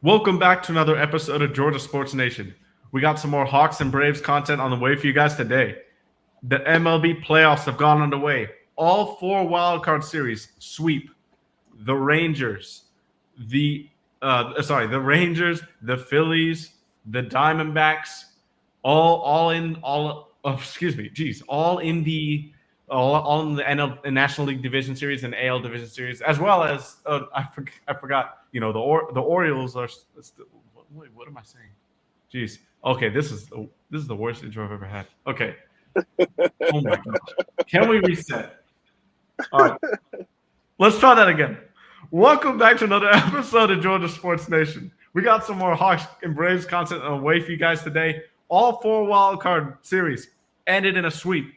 Welcome back to another episode of Georgia Sports Nation. We got some more Hawks and Braves content on the way for you guys today. The MLB playoffs have gone underway. All four wildcard series sweep. The Rangers, the Rangers, the Phillies, the Diamondbacks, all in the NL National League Division Series and AL Division Series, as well as I forgot. The Orioles are. What am I saying? Jeez. Okay, this is the worst intro I've ever had. Okay. Oh my gosh. Can we reset? All right. Let's try that again. Welcome back to another episode of Georgia Sports Nation. We got some more Hawks and Braves content on the way for you guys today. All four wildcard series ended in a sweep.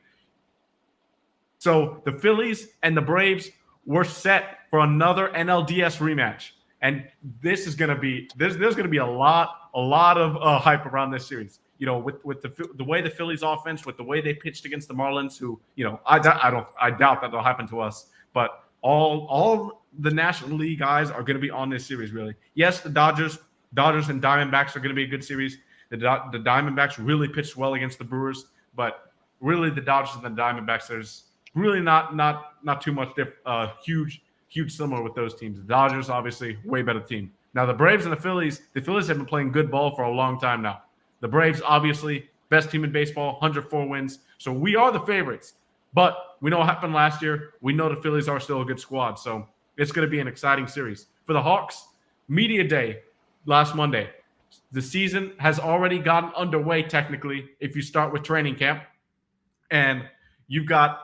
So the Phillies and the Braves were set for another NLDS rematch. And this is going to be there's going to be a lot of hype around this series. With the way the Phillies offense, with the way they pitched against the Marlins, who I doubt that will happen to us. But all the National League guys are going to be on this series. Really, yes, the Dodgers and Diamondbacks are going to be a good series. The Diamondbacks really pitched well against the Brewers, but really the Dodgers and the Diamondbacks, there's really not too much huge similar with those teams. The Dodgers, obviously, way better team. Now, the Braves and the Phillies have been playing good ball for a long time now. The Braves, obviously, best team in baseball, 104 wins. So we are the favorites. But we know what happened last year. We know the Phillies are still a good squad. So it's going to be an exciting series. For the Hawks, media day last Monday. The season has already gotten underway, technically, if you start with training camp. And you've got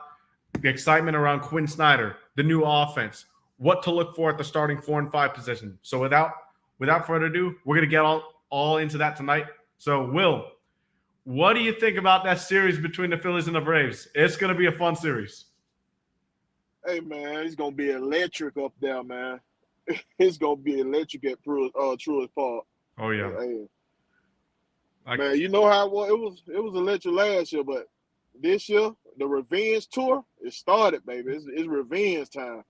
the excitement around Quinn Snyder, the new offense, what to look for at the starting 4 and 5 position. So without further ado, we're going to get all into that tonight. So, Will, what do you think about that series between the Phillies and the Braves? It's going to be a fun series. Hey, man, it's going to be electric up there, man. It's going to be electric at Truist Park. Oh, yeah. Hey. Man, you know how it was electric last year, but this year, the revenge tour, it started, baby. It's revenge time.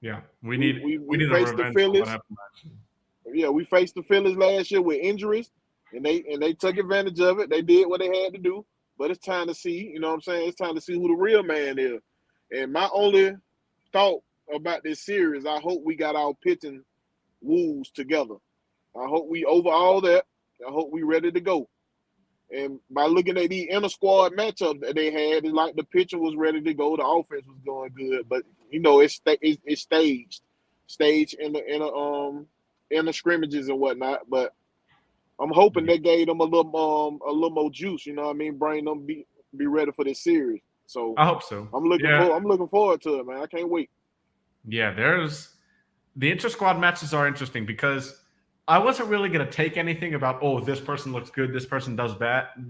Yeah, we need faced the Phillies. Yeah, we faced the Phillies last year with injuries, and they took advantage of it. They did what they had to do, but it's time to see. You know what I'm saying? It's time to see who the real man is. And my only thought about this series, I hope we got our pitching woos together. I hope we over all that. I hope we ready to go. And by looking at the inter squad matchup that they had, it's like the pitcher was ready to go, the offense was going good, but it's staged in the scrimmages and whatnot. But I'm hoping they gave them a little more juice. You know what I mean? Bring them be ready for this series. So I hope so. I'm looking forward to it, man. I can't wait. Yeah, the inter squad matches are interesting because I wasn't really going to take anything about, this person looks good, this person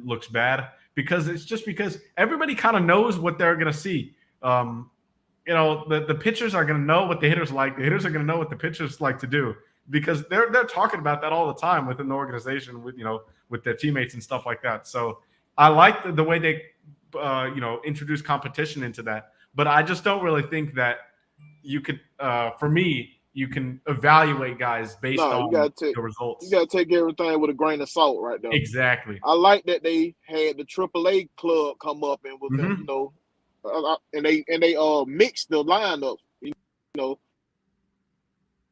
looks bad, because it's just because everybody kind of knows what they're going to see. The pitchers are going to know what the hitters like. The hitters are going to know what the pitchers like to do because they're talking about that all the time within the organization with their teammates and stuff like that. So I like the way they introduce competition into that, but I just don't really think that you could for me. You can evaluate guys based on the results. You got to take everything with a grain of salt right there. Exactly. I like that they had the AAA club come up and with them, and they mixed the lineup.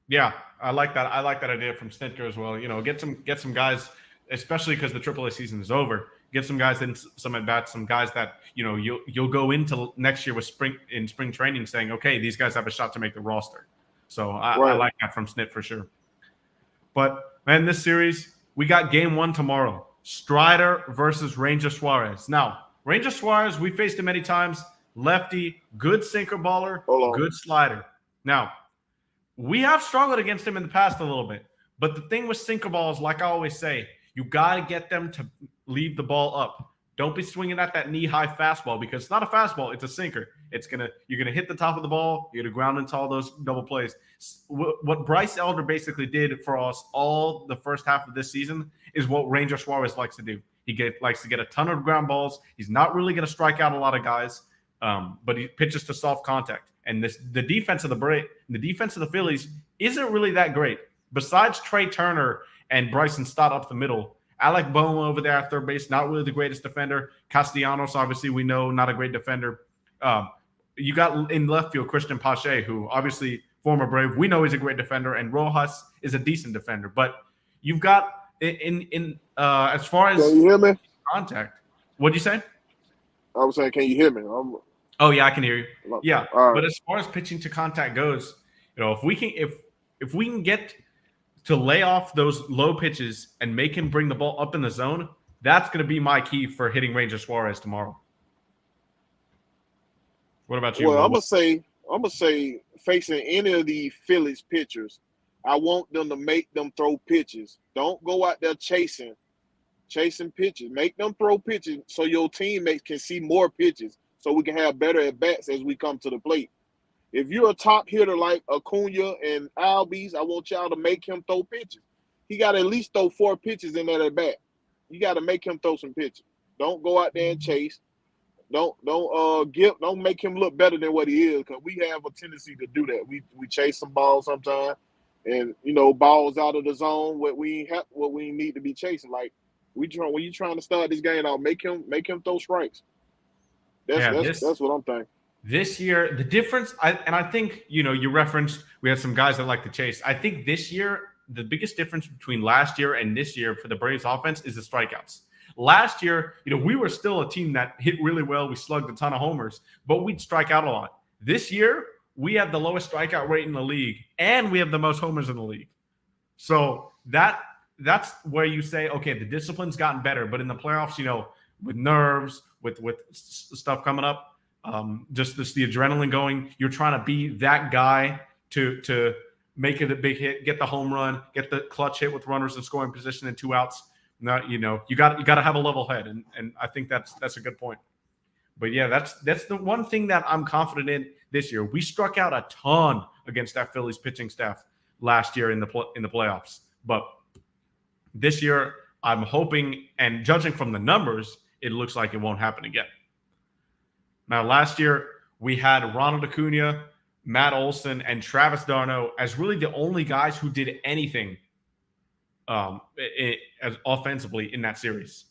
Yeah, I like that. I like that idea from Snitker as well. Get some guys, especially because the AAA season is over. Get some guys in some at bats, some guys that you'll go into next year with spring training saying, okay, these guys have a shot to make the roster. So I like that from Snit for sure. But, man, this series, we got game 1 tomorrow. Strider versus Ranger Suarez. Now, Ranger Suarez, we faced him many times. Lefty, good sinker baller, good slider. Now, we have struggled against him in the past a little bit. But the thing with sinker balls, like I always say, you got to get them to leave the ball up. Don't be swinging at that knee-high fastball because it's not a fastball, it's a sinker. You're gonna hit the top of the ball. You're gonna ground into all those double plays. What Bryce Elder basically did for us all the first half of this season is what Ranger Suarez likes to do. He likes to get a ton of ground balls. He's not really gonna strike out a lot of guys, but he pitches to soft contact. And the defense of the Phillies isn't really that great. besides Trey Turner and Bryson Stott up the middle, Alec Bowen over there at third base, not really the greatest defender. Castellanos, obviously, we know, not a great defender. You got in left field Christian Pache, who obviously former Brave. We know he's a great defender, and Rojas is a decent defender. But you've got in as far as can you hear me? Contact. What'd you say? I was saying, can you hear me? Oh yeah, I can hear you. Yeah, right. But as far as pitching to contact goes, if we can get to lay off those low pitches and make him bring the ball up in the zone, that's going to be my key for hitting Ranger Suarez tomorrow. What about you? Well, I'm gonna say, facing any of the Phillies pitchers, I want them to make them throw pitches. Don't go out there chasing pitches. Make them throw pitches so your teammates can see more pitches, so we can have better at bats as we come to the plate. If you're a top hitter like Acuna and Albies, I want y'all to make him throw pitches. He got to at least throw 4 pitches in that at bat. You got to make him throw some pitches. Don't go out there and chase. Don't make him look better than what he is, because we have a tendency to do that. We chase some balls sometimes, and balls out of the zone what we need to be chasing. Like when you're trying to start this game out, make him throw strikes. That's what I'm thinking. This year, the difference, I think, you referenced we had some guys that like to chase. I think this year, the biggest difference between last year and this year for the Braves offense is the strikeouts. Last year, we were still a team that hit really well. We slugged a ton of homers, but we'd strike out a lot. This year, we have the lowest strikeout rate in the league, and we have the most homers in the league. So that's where you say, okay, the discipline's gotten better, but in the playoffs, with nerves, with stuff coming up, just the adrenaline going, you're trying to be that guy to make it a big hit, get the home run, get the clutch hit with runners in scoring position and 2 outs. Now, you got to have a level head, and I think that's a good point. But yeah, that's the one thing that I'm confident in this year. We struck out a ton against that Phillies pitching staff last year in the playoffs, but this year I'm hoping, and judging from the numbers, it looks like it won't happen again. Now, last year, we had Ronald Acuna, Matt Olson, and Travis d'Arnaud as really the only guys who did anything as offensively in that series.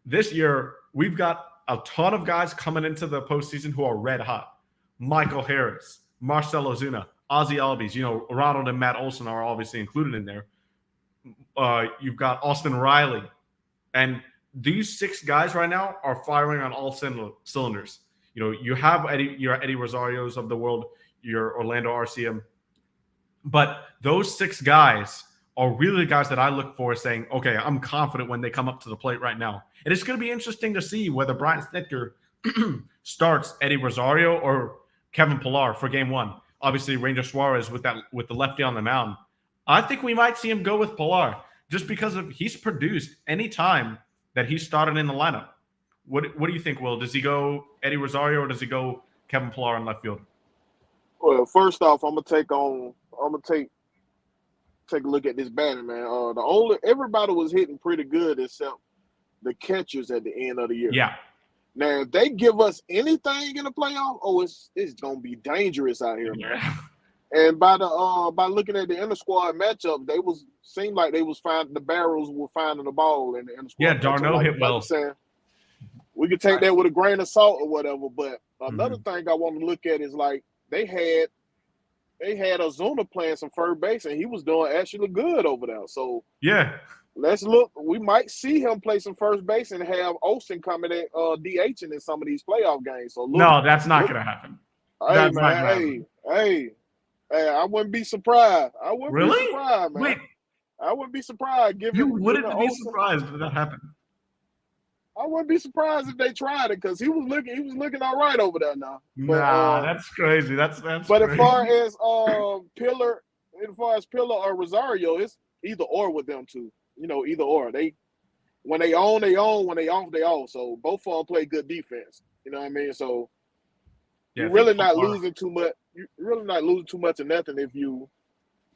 This year, we've got a ton of guys coming into the postseason who are red hot. Michael Harris, Marcell Ozuna, Ozzie Albies. Ronald and Matt Olson are obviously included in there. You've got Austin Riley. And these 6 guys right now are firing on all cylinders. You have your Eddie Rosarios of the world, your Orlando Arcia. But those 6 guys are really the guys that I look for saying, okay, I'm confident when they come up to the plate right now. And it's going to be interesting to see whether Brian Snitker starts Eddie Rosario or Kevin Pillar for game 1. Obviously, Ranger Suarez with the lefty on the mound. I think we might see him go with Pillar just because he's produced any time that he started in the lineup. What do you think, Will? Does he go Eddie Rosario or does he go Kevin Pillar in left field? Well, first off, I'm gonna take a look at this batting, man. Everybody was hitting pretty good except the catchers at the end of the year. Yeah. Now, if they give us anything in the playoff, it's gonna be dangerous out here, man. Yeah. And by looking at the inter squad matchup, seemed like they was finding the barrels were finding the ball in the inter squad. Yeah, d'Arnaud hit well. We could take that with a grain of salt or whatever. But another thing I want to look at is like they had Ozuna playing some third base, and he was doing actually good over there. So yeah, let's look. We might see him play some first base and have Olsen coming at DHing in some of these playoff games. So no, that's not going to happen. Hey, man, hey, I wouldn't be surprised. I wouldn't be surprised, man. Wait. I wouldn't be surprised. You wouldn't be surprised if that happened. I wouldn't be surprised if they tried it because he was looking all right over there now. But, that's crazy. That's but crazy. as far as Pillar or Rosario, it's either or with them two. Either or. When they own, they own. When they off, they off. So both of them play good defense. You know what I mean? So you're really not losing too much. You're really not losing too much of nothing if you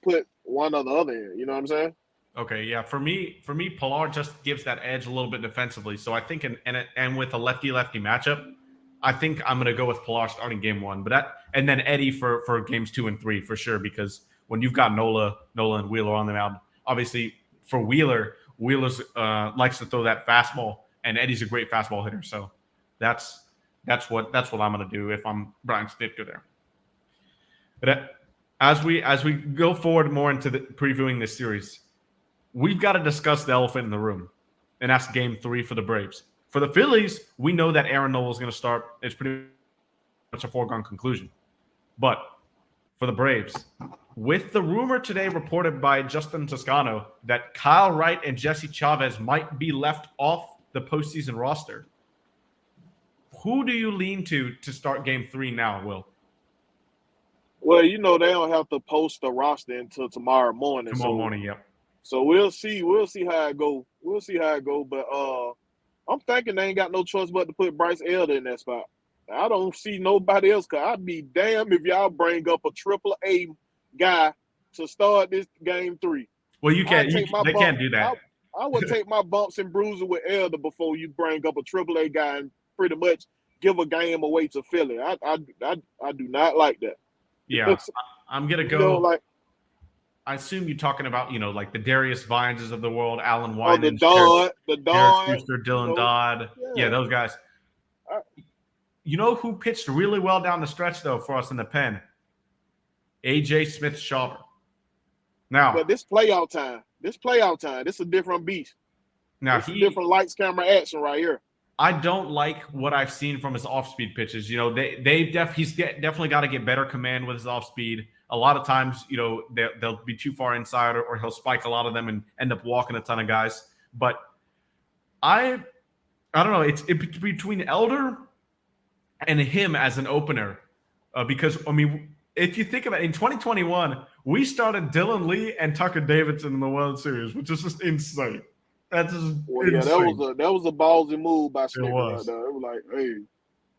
put one or the other in. You know what I'm saying? Okay, yeah. For me, Pillar just gives that edge a little bit defensively. So I think, and with a lefty-lefty matchup, I think I'm going to go with Pillar starting game 1. And then Eddie for games 2 and 3 for sure, because when you've got Nola and Wheeler on the mound. Obviously, for Wheeler's likes to throw that fastball, and Eddie's a great fastball hitter. So that's what I'm going to do if I'm Brian Snitker there. But as we go forward more into previewing this series, we've got to discuss the elephant in the room, and that's Game 3 for the Braves. For the Phillies, we know that Aaron Nola is going to start. It's pretty much a foregone conclusion. But for the Braves, with the rumor today reported by Justin Toscano that Kyle Wright and Jesse Chavez might be left off the postseason roster, who do you lean to start Game 3 now, Will? Well, they don't have to post the roster until tomorrow morning. Yep. So we'll see. We'll see how it go. But I'm thinking they ain't got no choice but to put Bryce Elder in that spot. I don't see nobody else. Cause I'd be damned if y'all bring up a AAA guy to start this Game 3. Well, you can't. They can't do that. I would take my bumps and bruises with Elder before you bring up a AAA guy and pretty much give a game away to Philly. I do not like that. Yeah, I'm gonna go. I assume you're talking about like the Darius Vineses of the world, Alan Wyden, the Dodd, Dylan Dodd. Yeah, those guys. You know who pitched really well down the stretch though for us in the pen? AJ Smith-Shawver. Now, but this playoff time, this is a different beast. Now it's a different lights, camera, action right here. I don't like what I've seen from his off-speed pitches. He's definitely got to get better command with his off-speed. A lot of times, they'll be too far inside, or he'll spike a lot of them and end up walking a ton of guys. But I don't know. It's between Elder and him as an opener, because if you think about it, in 2021, we started Dylan Lee and Tucker Davidson in the World Series, which is just insane. That's just insane. That was a ballsy move by Snitker right there. It was like, hey.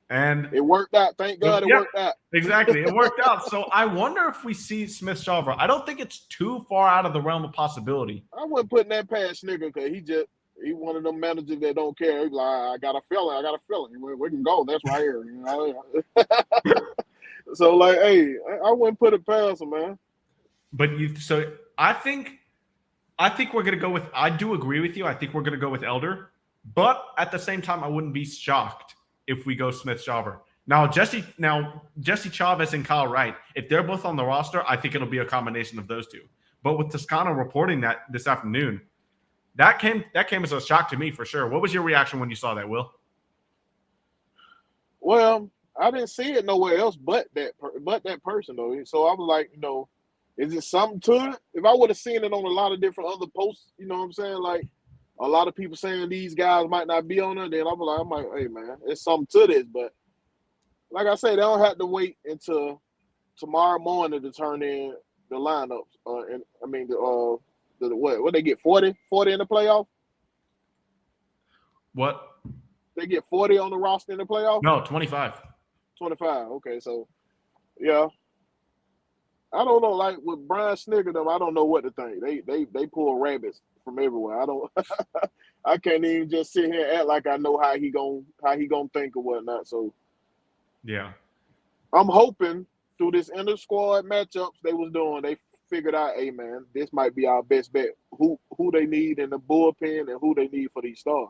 And it worked out. Thank God it worked out. Exactly. It worked out. So I wonder if we see Smith-Shawver. I don't think it's too far out of the realm of possibility. I wasn't putting that past Snitker because he one of them managers that don't care. He's like, I got a feeling. We can go. That's right here. So hey, I wouldn't put it past him, man. But I think we're gonna go with. I do agree with you. I think we're gonna go with Elder, but at the same time, I wouldn't be shocked if we go Smith-Shawver. Now Jesse Chavez and Kyle Wright, if they're both on the roster, I think it'll be a combination of those two. But with Toscano reporting that this afternoon, that came as a shock to me for sure. What was your reaction when you saw that, Will? Well, I didn't see it nowhere else but that person though. So I was like, is it something to it? If I would have seen it on a lot of different other posts, you know what I'm saying? Like a lot of people saying these guys might not be on it, then I'm like, hey man, there's something to this. But like I say, they don't have to wait until tomorrow morning to turn in the lineups. What they get 40 in the playoff? What? They get 40 on the roster in the playoff? No, 25. 25. Okay, so yeah. I don't know, like with Brian Snitker, I don't know what to think. They pull rabbits from everywhere. I can't even just sit here and act like I know how he gonna think or whatnot. So yeah. I'm hoping through this inter squad matchups they was doing, they figured out, hey man, this might be our best bet. Who they need in the bullpen and who they need for these stars.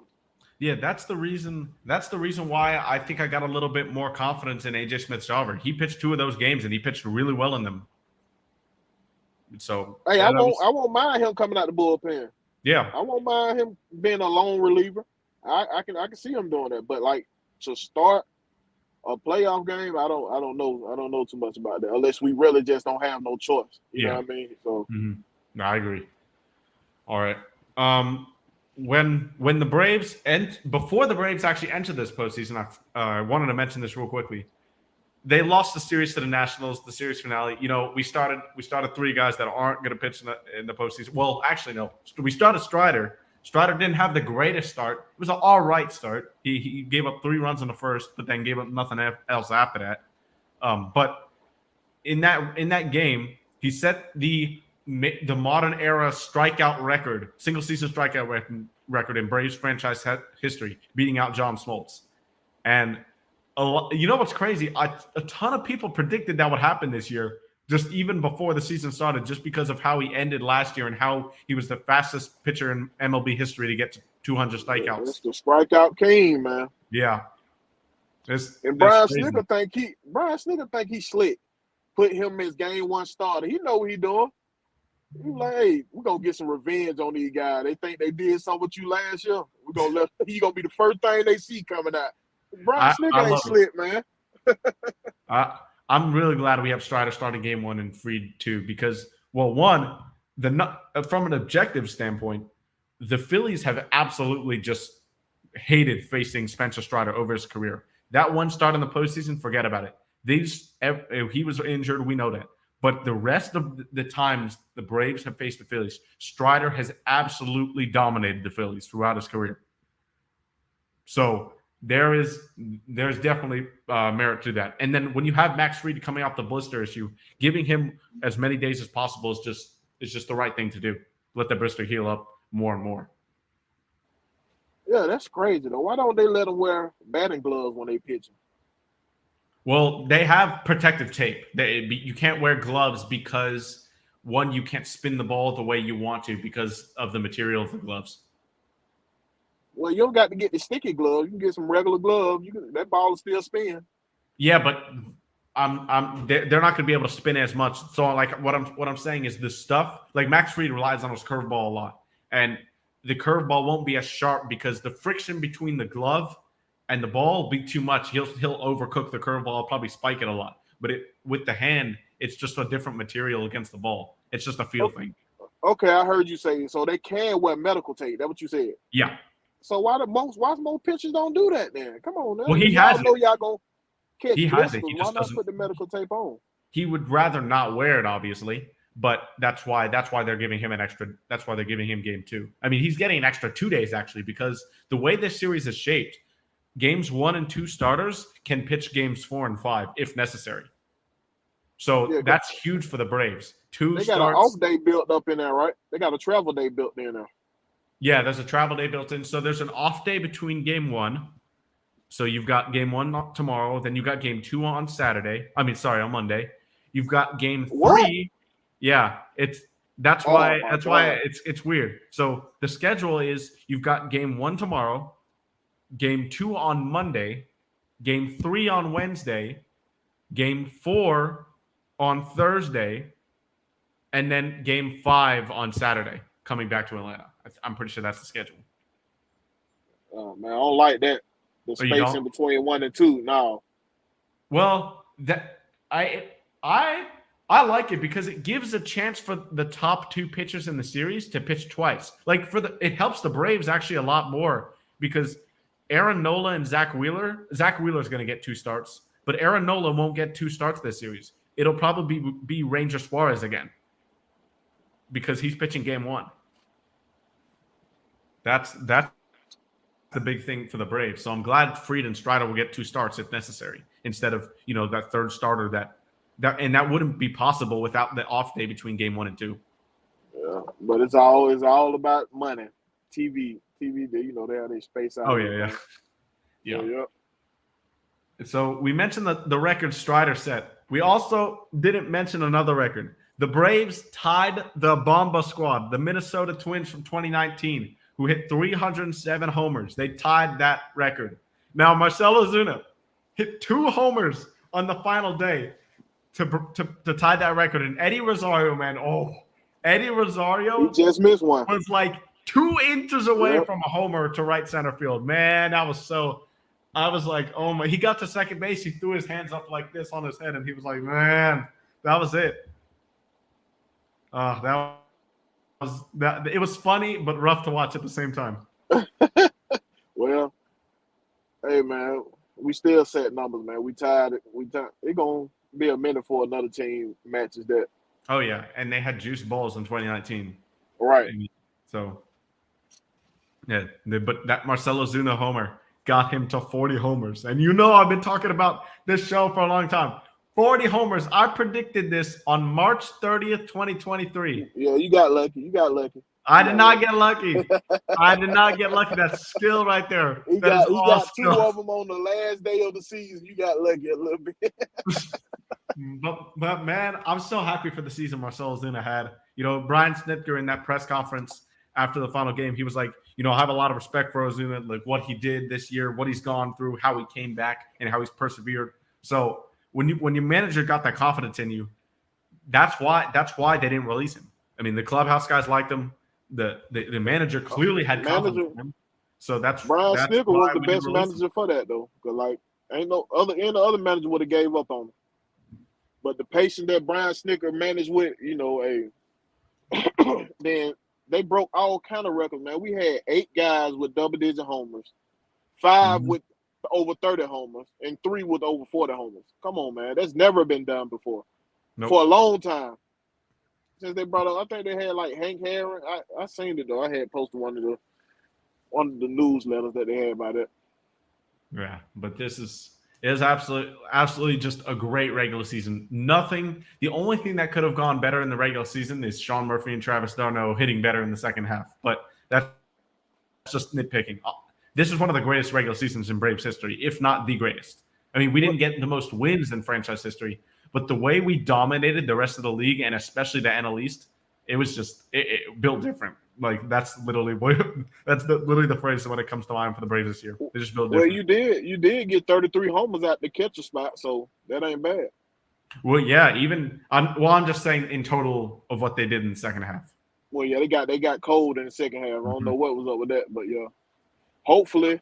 Yeah, that's the reason why I think I got a little bit more confidence in AJ Smith-Shawver. He pitched 2 of those games and he pitched really well in them. So hey, I won't mind him coming out the bullpen. Yeah. I won't mind him being a lone reliever. I can see him doing that. But like to start a playoff game, I don't know too much about that unless we really just don't have no choice. You know what I mean? So No, I agree. All right. When the Braves before the Braves actually entered this postseason, I wanted to mention this real quickly. They lost the series to the Nationals, the series finale. We started 3 guys that aren't going to pitch in the postseason. Well, actually, no. We started Strider. Strider didn't have the greatest start. It was an all right start. He gave up 3 runs in the first, but then gave up nothing else after that. But in that game, he set the modern era strikeout record, single season strikeout record in Braves franchise history, beating out John Smoltz. And what's crazy? A ton of people predicted that would happen this year. just even before the season started, just because of how he ended last year and how he was the fastest pitcher in MLB history to get to 200 strikeouts. It's the strikeout king, man. Yeah. And Brian Snitker think he slick. Put him as game one starter. He know what he doing. He like, hey, we're gonna get some revenge on these guys. They think they did something with you last year. We're gonna he gonna be the first thing they see coming out. Brian Snitker ain't slick, man. I'm really glad we have Strider starting game one and Fried too, because, well, one, from an objective standpoint, the Phillies have absolutely just hated facing Spencer Strider over his career. That one start in the postseason, forget about it. He was injured, we know that. But the rest of the times the Braves have faced the Phillies, Strider has absolutely dominated the Phillies throughout his career. So there's definitely merit to that. And then when you have Max Fried coming off the blister issue, giving him as many days as possible is just the right thing to do. Let the blister heal up more and more. Yeah, that's crazy though. Why don't they let him wear batting gloves when they pitching? Well, they have protective tape. You can't wear gloves because, one, you can't spin the ball the way you want to because of the material of the gloves. Well, you don't got to get the sticky gloves. You can get some regular gloves. That ball will still spin. Yeah, but they're not going to be able to spin as much. So, like, what I'm saying is the stuff, like Max Fried relies on his curveball a lot, and the curveball won't be as sharp because the friction between the glove and the ball will be too much. He'll overcook the curveball, probably spike it a lot. But with the hand, it's just a different material against the ball. It's just a feel thing. Okay, I heard you say so they can wear medical tape. That's what you said. Yeah. So why most pitchers don't do that then? Come on, man. Well, he has it. Know y'all gonna catch he has it. Why not put the medical tape on? He would rather not wear it, obviously, but that's why they're giving him an extra. That's why they're giving him game 2. I mean, he's getting an extra 2 days actually, because the way this series is shaped, games 1 and 2 starters can pitch games 4 and 5 if necessary. So yeah, that's huge for the Braves. They got an off day built up in there, right? They got a travel day built in there. Yeah, there's a travel day built in. So there's an off day between game 1. So you've got game 1 tomorrow. Then you've got game 2 on on Monday. You've got game 3. What? Yeah, that's why it's weird. So the schedule is you've got game 1 tomorrow, game 2 on Monday, game 3 on Wednesday, game 4 on Thursday, and then game 5 on Saturday, coming back to Atlanta. I'm pretty sure that's the schedule. Oh man, I don't like that. The space in between 1 and 2. No. Well, I like it because it gives a chance for the top 2 pitchers in the series to pitch twice. Like it helps the Braves actually a lot more because Aaron Nola and Zach Wheeler is going to get 2 starts, but Aaron Nola won't get 2 starts this series. It'll probably be Ranger Suarez again because he's pitching game 1. That's the big thing for the Braves. So I'm glad Fried and Strider will get 2 starts if necessary instead of, that third starter that wouldn't be possible without the off day between game 1 and 2. Yeah, but it's all about money. TV, they have their space out. Oh yeah. So we mentioned the record Strider set. We also didn't mention another record. The Braves tied the Bomba squad, the Minnesota Twins from 2019, who hit 307 homers. They tied that record. Now Marcell Ozuna hit 2 homers on the final day to tie that record. And Eddie Rosario, man, Eddie Rosario he just missed one. Was like 2 inches away from a homer to right center field. Man, I was like, oh my, he got to second base. He threw his hands up like this on his head. And he was like, man, that was it. It was funny, but rough to watch at the same time. Well, hey man, we still set numbers, man. We tied it. It's gonna be a minute for another team matches that. Oh yeah, and they had juice balls in 2019. Right. So yeah, but that Marcell Ozuna homer got him to 40 homers, and I've been talking about this show for a long time. 40 homers. I predicted this on March 30th, 2023. Yeah, you got lucky. I did not get lucky. I did not get lucky. That's skill right there. He got two of them on the last day of the season. You got lucky a little bit. but man, I'm so happy for the season Marcell Ozuna had. Brian Snitker in that press conference after the final game, he was like, I have a lot of respect for Ozuna, like what he did this year, what he's gone through, how he came back, and how he's persevered. So when your manager got that confidence in you, that's why they didn't release him. I mean, the clubhouse guys liked him. The manager clearly had confidence in him. So Brian Snitker was the best manager for that though. Because ain't no other manager would have gave up on him. But the patience that Brian Snitker managed with, then they broke all kind of records, man. We had 8 guys with double-digit homers, 5 with over 30 homers, and 3 with over 40 homers. Come on, man. That's never been done before. Nope. For a long time. Since they brought up, I think they had like Hank Aaron. I seen it though. I had posted one of the newsletters that they had about it. Yeah, but it is absolutely just a great regular season. The only thing that could have gone better in the regular season is Sean Murphy and Travis d'Arnaud hitting better in the second half. But that's just nitpicking. This is one of the greatest regular seasons in Braves history, if not the greatest. I mean, we didn't get the most wins in franchise history, but the way we dominated the rest of the league, and especially the NL East, it was just it built different. Like that's literally the phrase when it comes to mind for the Braves this year. They just built different. Well, you did get 33 homers at the catcher spot, so that ain't bad. Well, yeah, I'm just saying in total of what they did in the second half. Well, yeah, they got cold in the second half. I don't know what was up with that, but yeah. Hopefully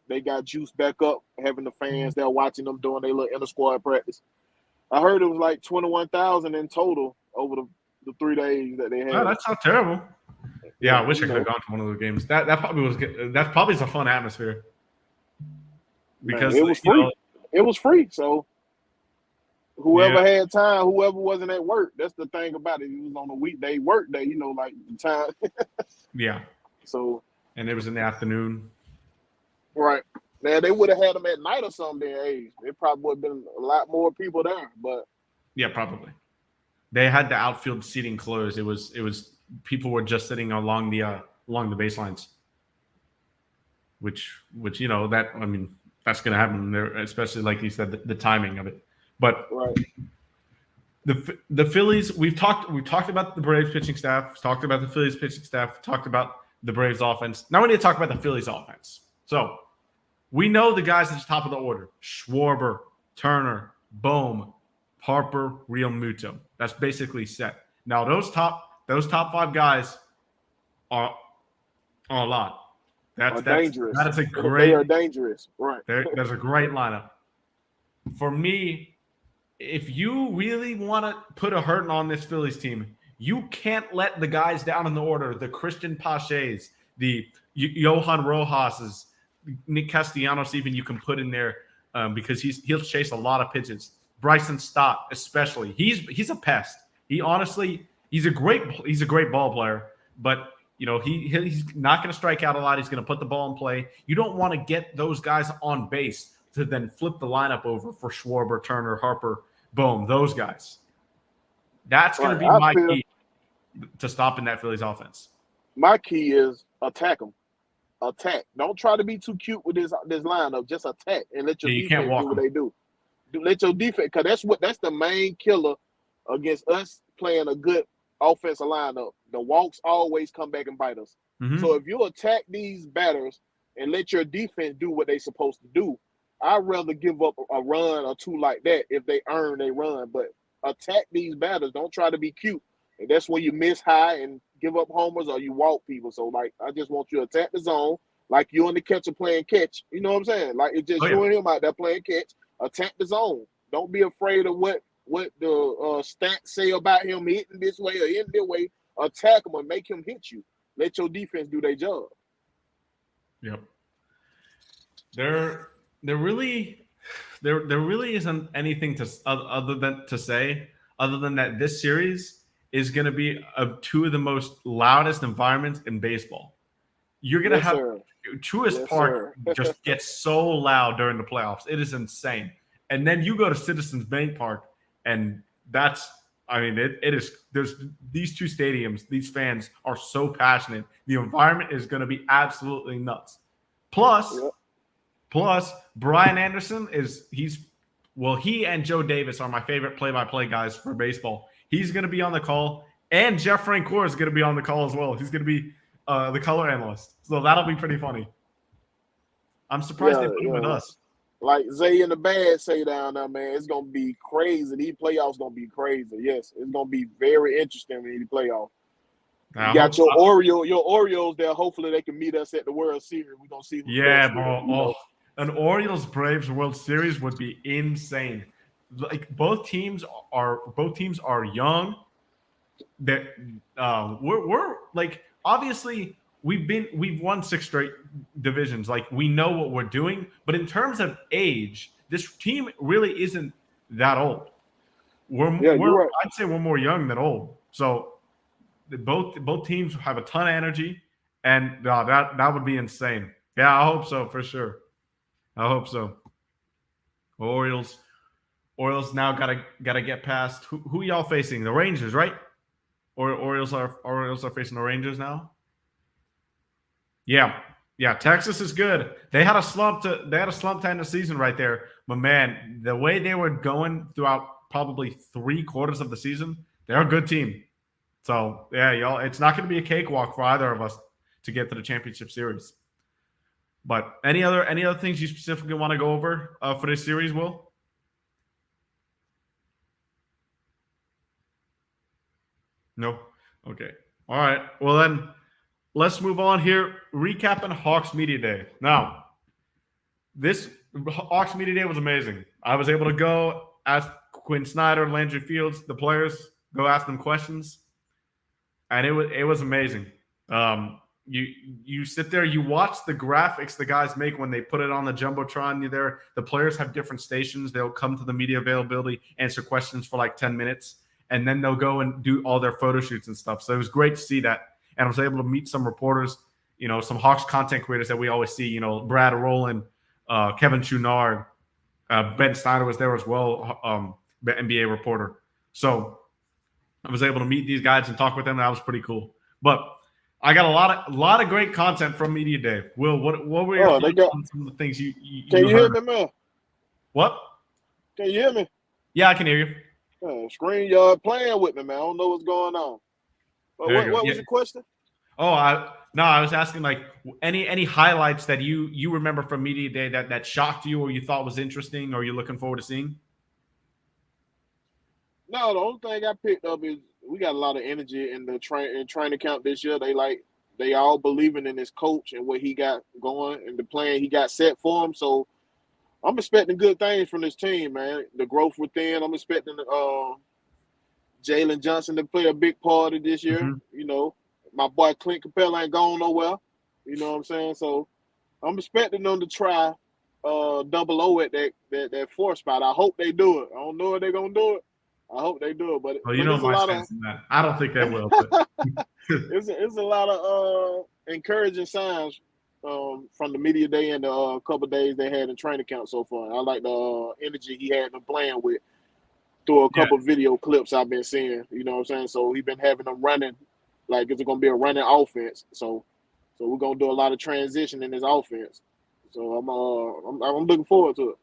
they got juice back up, having the fans there watching them doing their little inter squad practice. I heard it was like 21,000 in total over the 3 days that they had. Oh, that's not terrible. Yeah, I wish I could have gone to one of those games. That probably was good. That probably is a fun atmosphere. Because man, it was free. It was free. So whoever had time, whoever wasn't at work, that's the thing about it. It was on a weekday work day, like the time. Yeah. So. And it was in the afternoon. Right. Now they would have had them at night or something. Hey, it probably would have been a lot more people there. But yeah, probably. They had the outfield seating closed. It was people were just sitting along the baselines. Which that I mean that's going to happen there, especially like you said the timing of it. But right. The Phillies, we've talked about the Braves pitching staff, talked about the Phillies pitching staff, talked about the Braves offense. Now we need to talk about the Phillies offense. So we know the guys at the top of the order: Schwarber, Turner, Bohm, Harper, Real Muto. That's basically set. Now those top 5 guys are a lot. That's dangerous. That is a great. They are dangerous, right? There's a great lineup. For me, if you really want to put a hurting on this Phillies team, you can't let the guys down in the order, the Christian Paches, the Johan Rojas's, Nick Castellanos, even you can put in there because he'll chase a lot of pitches. Bryson Stott, especially, he's a pest. He's a great ball player, but he's not going to strike out a lot. He's going to put the ball in play. You don't want to get those guys on base to then flip the lineup over for Schwarber, Turner, Harper, Bohm, those guys. That's going to be my key to stopping that Phillies offense. My key is attack them. Attack. Don't try to be too cute with this lineup. Just attack and let your defense do what they do. Let your defense, because that's the main killer against us playing a good offensive lineup. The walks always come back and bite us. Mm-hmm. So if you attack these batters and let your defense do what they're supposed to do, I'd rather give up a run or two like that if they earn a run. But attack these batters. Don't try to be cute. And that's when you miss high and give up homers or you walk people. So, I just want you to attack the zone like you and the catcher playing catch. You know what I'm saying? Like, it's just you and him out there playing catch. Attack the zone. Don't be afraid of what the stats say about him hitting this way or hitting that way. Attack him and make him hit you. Let your defense do their job. Yep. There really isn't anything other than that this series is going to be two of the most loudest environments in baseball. You're going to have Truist Park just gets so loud during the playoffs. It is insane. And then you go to Citizens Bank Park, and that's I mean, it is. There's these two stadiums. These fans are so passionate. The environment is going to be absolutely nuts. Plus, Brian Anderson he and Joe Davis are my favorite play-by-play guys for baseball. He's going to be on the call, and Jeff Francoeur is going to be on the call as well. He's going to be the color analyst, so that'll be pretty funny. I'm surprised they put him with us. Like Zay and the Bad say down there, man, it's gonna be crazy. These playoffs gonna be crazy. Yes, it's gonna be very interesting in the playoffs. You got your Orioles there. Hopefully, they can meet us at the World Series. We're gonna see. An Orioles Braves World Series would be insane. Like both teams are young. That we're like obviously we've won 6 straight divisions. Like we know what we're doing, but in terms of age, this team really isn't that old. Right. I'd say we're more young than old. So both teams have a ton of energy, and that would be insane. Yeah, I hope so for sure. I hope so. Orioles now gotta get past who y'all facing? The Rangers, right? Or Orioles are facing the Rangers now. Yeah. Texas is good. They had a slump to end the season right there. But man, the way they were going throughout probably 3/4 of the season, they're a good team. So yeah, y'all, it's not going to be a cakewalk for either of us to get to the championship series. But any other things you specifically want to go over for this series, Will? No. Okay. All right. Well then. Let's move on here. Recapping Hawks Media Day. Now, this Hawks Media Day was amazing. I was able to go ask Quinn Snyder, Landry Fields, the players, go ask them questions, and it was amazing. You sit there, you watch the graphics the guys make when they put it on the jumbotron. There, the players have different stations. They'll come to the media availability, answer questions for like 10 minutes, and then they'll go and do all their photo shoots and stuff. So it was great to see that. And I was able to meet some reporters, some Hawks content creators that we always see, Brad Rowland, Kevin Chouinard, Ben Snyder was there as well, the NBA reporter. So I was able to meet these guys and talk with them, and that was pretty cool. But I got a lot of great content from Media Day. Will, what were your thoughts on some of the things you Can you hear me, man? What? Can you hear me? Yeah, I can hear you. Screen yard playing with me, man. I don't know what's going on. What was your question? Oh, I was asking like any highlights that you remember from Media Day that shocked you or you thought was interesting or you're looking forward to seeing? No, the only thing I picked up is we got a lot of energy in the training camp this year. They all believing in this coach and what he got going and the plan he got set for him. So I'm expecting good things from this team, man. The growth within. I'm expecting Jalen Johnson to play a big part of this year. Mm-hmm. My boy Clint Capella ain't gone nowhere. You know what I'm saying? So I'm expecting them to try double O at that 4 spot. I hope they do it. I don't know if they're gonna do it. I hope they do it. But my stance in that. I don't think they will. It's a lot of encouraging signs from the Media Day and the couple of days they had in training camp so far. I like the energy he had them playing with through a couple video clips I've been seeing. You know what I'm saying? So he's been having them running like it's going to be a running offense. So we're going to do a lot of transition in this offense. So I'm looking forward to it.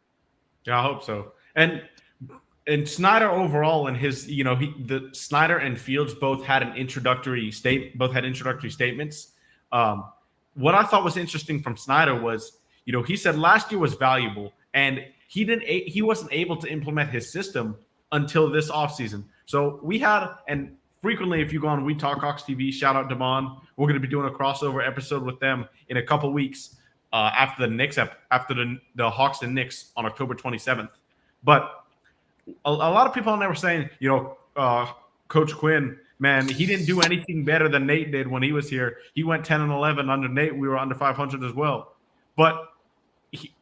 Yeah, I hope so. And Snyder overall and his, the Snyder and Fields both had introductory statements. What I thought was interesting from Snyder was, he said last year was valuable and he wasn't able to implement his system until this offseason. So we had, and frequently if you go on We Talk Hawks TV, shout out Damon, we're going to be doing a crossover episode with them in a couple weeks after the Hawks and Knicks on October 27th. But a lot of people on there were saying, Coach Quinn, man, he didn't do anything better than Nate did when he was here. He went 10-11 under Nate. We were under 500 as well. But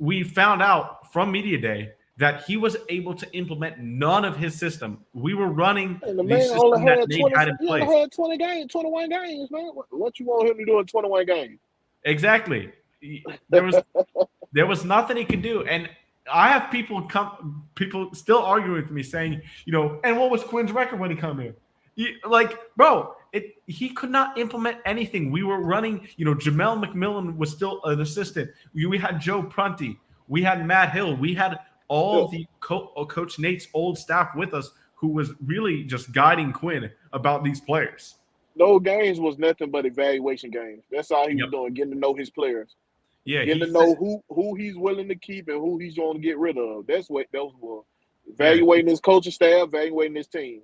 we found out from Media Day that he was able to implement none of his system. We were running the system that Nate had in place. He had 21 games, man. What you want him to do in 21 games? Exactly. There was nothing he could do. And I have people still arguing with me saying, and what was Quinn's record when he come in? Bro, he could not implement anything. We were running, Jamel McMillan was still an assistant. We had Joe Prunty. We had Matt Hill. We had all the Coach Nate's old staff with us who was really just guiding Quinn about these players. Those games was nothing but evaluation games. That's all he was doing, getting to know his players. Yeah, getting to know who he's willing to keep and who he's going to get rid of. That's what those were. Evaluating his coaching staff, evaluating his team.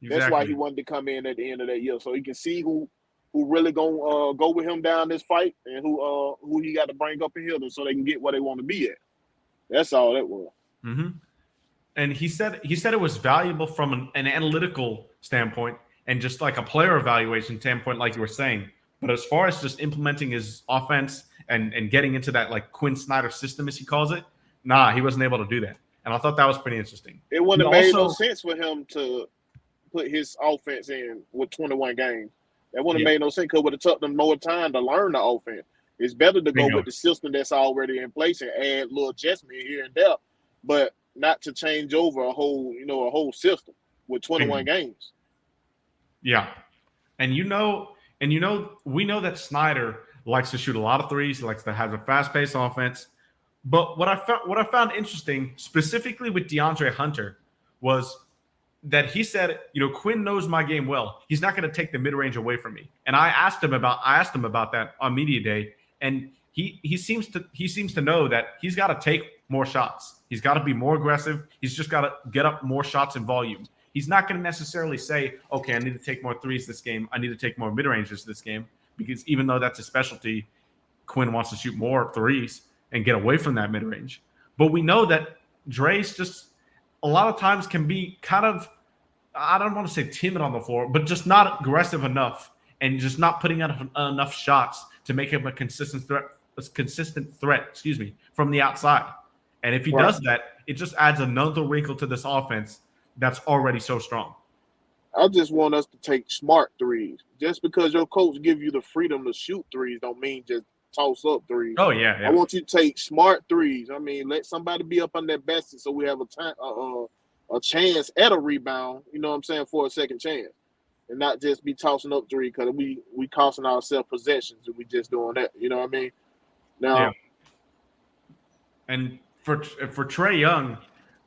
Exactly. That's why he wanted to come in at the end of that year, so he can see who really gonna go with him down this fight and who he got to bring up and heal them so they can get where they want to be at. That's all that was. Mm-hmm. And he said it was valuable from an analytical standpoint and just like a player evaluation standpoint, like you were saying. But as far as just implementing his offense and getting into that like Quinn Snyder system, as he calls it, he wasn't able to do that. And I thought that was pretty interesting. It wouldn't have made no sense for him to put his offense in with 21 games. That wouldn't have made no sense because it would have took them more time to learn the offense. It's better to go with the system that's already in place and add little adjustment here and there, but not to change over a whole system with 21 games. Yeah. And we know that Snyder likes to shoot a lot of threes, likes to have a fast-paced offense. But what I found interesting, specifically with DeAndre Hunter, was that he said, Quinn knows my game well. He's not going to take the mid-range away from me. And I asked him about that on media day, and he seems to know that he's got to take more shots. He's got to be more aggressive. He's just got to get up more shots in volume. He's not going to necessarily say, okay, I need to take more threes this game. I need to take more mid-ranges this game, because even though that's a specialty, Quinn wants to shoot more threes and get away from that mid-range. But we know that Dre's just a lot of times can be kind of, I don't want to say timid on the floor, but just not aggressive enough and just not putting out enough shots to make him a consistent threat, from the outside. And if he does that, it just adds another wrinkle to this offense that's already so strong. I just want us to take smart threes. Just because your coach give you the freedom to shoot threes don't mean just toss up threes. Oh, yeah. I want you to take smart threes. I mean, let somebody be up on that basket so we have a chance at a rebound, for a second chance. And not just be tossing up three because we costing ourselves possessions and we just doing that. You know what I mean? Now, yeah. And for Trae Young,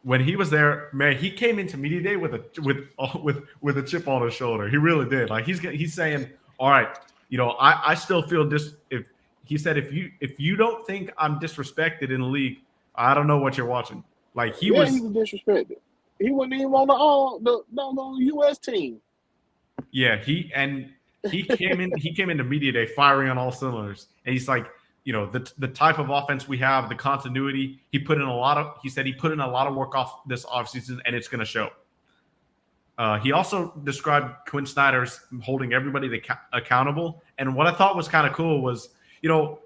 when he was there, man, he came into media day with a chip on his shoulder. He really did. Like he's saying, all right, I still feel this. If you don't think I'm disrespected in the league, I don't know what you're watching. Like he was disrespected. He wasn't even on the U.S. team. Yeah, he came into media day firing on all cylinders, and he's like, the type of offense we have, the continuity. He put in a lot of work off this offseason, and it's going to show. He also described Quinn Snyder's holding everybody accountable, and what I thought was kind of cool was,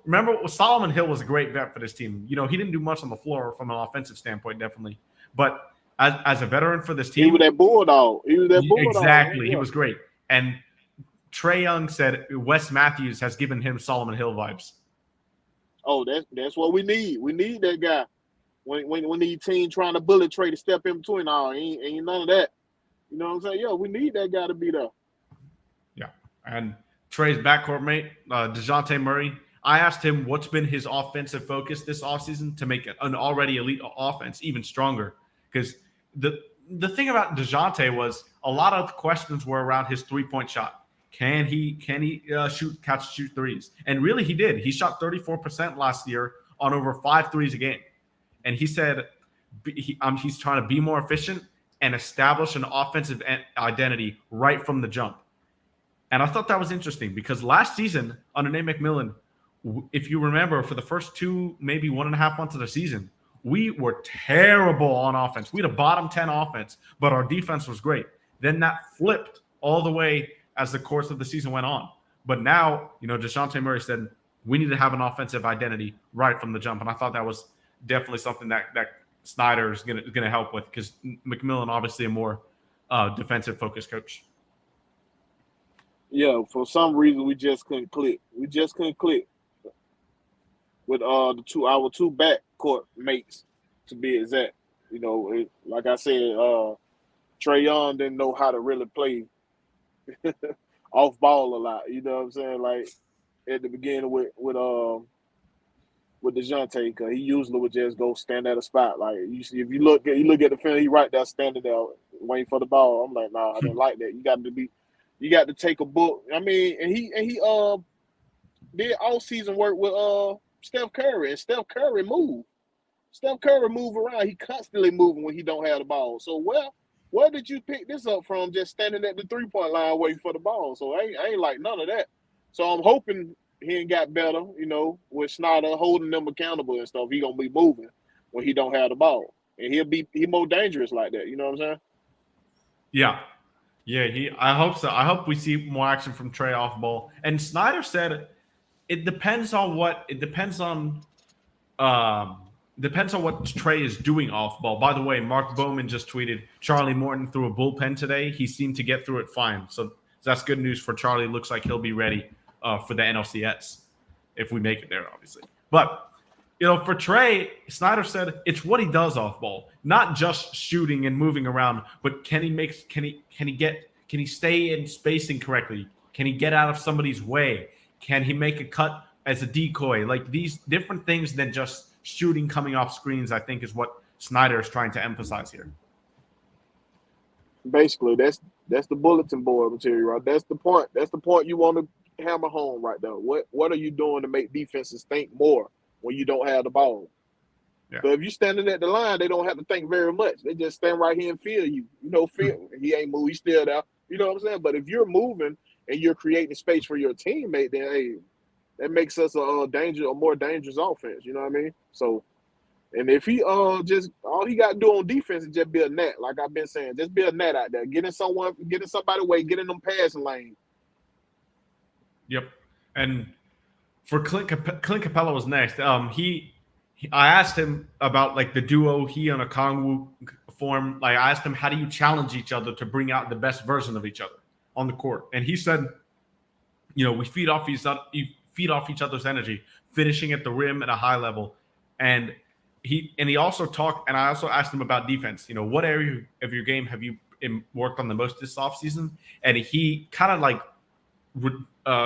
remember Solomon Hill was a great vet for this team. He didn't do much on the floor from an offensive standpoint, definitely, but as a veteran for this team, he was that bulldog. Exactly, he was great. And Trae Young said Wes Matthews has given him Solomon Hill vibes. Oh, that's what we need. We need that guy. When the team trying to bullet Trae to step in between, ain't none of that. You know what I'm saying? Yeah, we need that guy to be there. Yeah, and Trae's backcourt mate, DeJounte Murray. I asked him what's been his offensive focus this offseason to make an already elite offense even stronger. Because the thing about DeJounte was a lot of questions were around his three-point shot. Can he shoot threes? And really he did. He shot 34% last year on over 5 threes a game. And he said he's trying to be more efficient and establish an offensive identity right from the jump. And I thought that was interesting because last season under Nate McMillan, if you remember, for the first 2, maybe 1.5 months of the season, we were terrible on offense. We had a bottom 10 offense, but our defense was great. Then that flipped all the way as the course of the season went on. But now, DeJounte Murray said we need to have an offensive identity right from the jump. And I thought that was definitely something that Snyder is gonna help with because McMillan obviously a more defensive focused coach. Yeah, for some reason we just couldn't click. With our two backcourt mates. to be exact. You know, like I said, Trae Young didn't know how to really play off ball a lot. You know what I'm saying? Like at the beginning with DeJounte, because he usually would just go stand at a spot. Like you see, if you look at the film, he right there standing there waiting for the ball. I'm like, nah, I didn't like that. You got to take a book. I mean, and he did all season work with Steph Curry, and Steph Curry move. Steph Curry move around. He constantly moving when he don't have the ball. So where did you pick this up from? Just standing at the 3-point line waiting for the ball. So I ain't like none of that. So I'm hoping he ain't got better, you know, with Snyder holding them accountable and stuff. He gonna be moving when he don't have the ball, and he more dangerous like that. You know what I'm saying? Yeah. I hope so. I hope we see more action from Trae off ball. And Snyder said it depends on what Trae is doing off ball. By the way, Mark Bowman just tweeted Charlie Morton threw a bullpen today. He seemed to get through it fine. So that's good news for Charlie. Looks like he'll be ready for the NLCS if we make it there, obviously. But you know, for Trae, Snyder said it's what he does off ball, not just shooting and moving around, but can he stay in spacing correctly? Can he get out of somebody's way? Can he make a cut as a decoy? Like these different things than just shooting coming off screens, I think is what Snyder is trying to emphasize here. Basically, that's the bulletin board material, right? That's the point. That's the point you want to hammer home right there. What are you doing to make defenses think more when you don't have the ball? Yeah. So if you're standing at the line, they don't have to think very much. They just stand right here and feel you. You know, he ain't moved, he's still there. You know what I'm saying? But if you're moving and you're creating space for your teammate, then hey, that makes us a more dangerous offense. You know what I mean? So, and if he just all he got to do on defense is just be a net, like I've been saying, just be a net out there, getting somebody away, getting them passing lane. Yep. And for Clint Capella was next. I asked him about like the duo he and Okongwu form. Like I asked him, how do you challenge each other to bring out the best version of each other on the court? And he said, you know, we feed off each other's energy, finishing at the rim at a high level. And he also talked, and I also asked him about defense. You know, what area of your game have you worked on the most this offseason? And he kind of like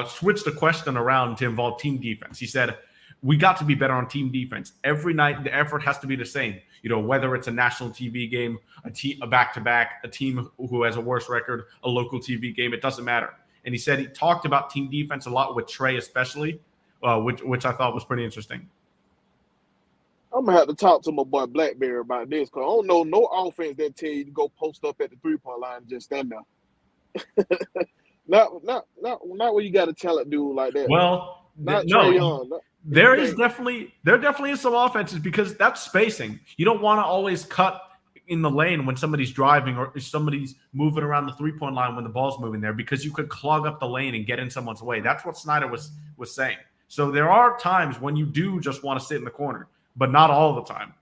switched the question around to involve team defense. He said, we got to be better on team defense. Every night, the effort has to be the same. You know, whether it's a national TV game, a back-to-back, a team who has a worse record, a local TV game, it doesn't matter. And he said he talked about team defense a lot with Trae especially, which I thought was pretty interesting. I'm going to have to talk to my boy Blackberry about this because I don't know no offense that tell you to go post up at the 3-point line and just stand there. not when you got a talent dude like that. Well, Trae Young. There definitely is some offenses because that's spacing. You don't want to always cut in the lane when somebody's driving or somebody's moving around the 3-point line when the ball's moving there because you could clog up the lane and get in someone's way. That's what Snyder was saying. So there are times when you do just want to sit in the corner, but not all the time.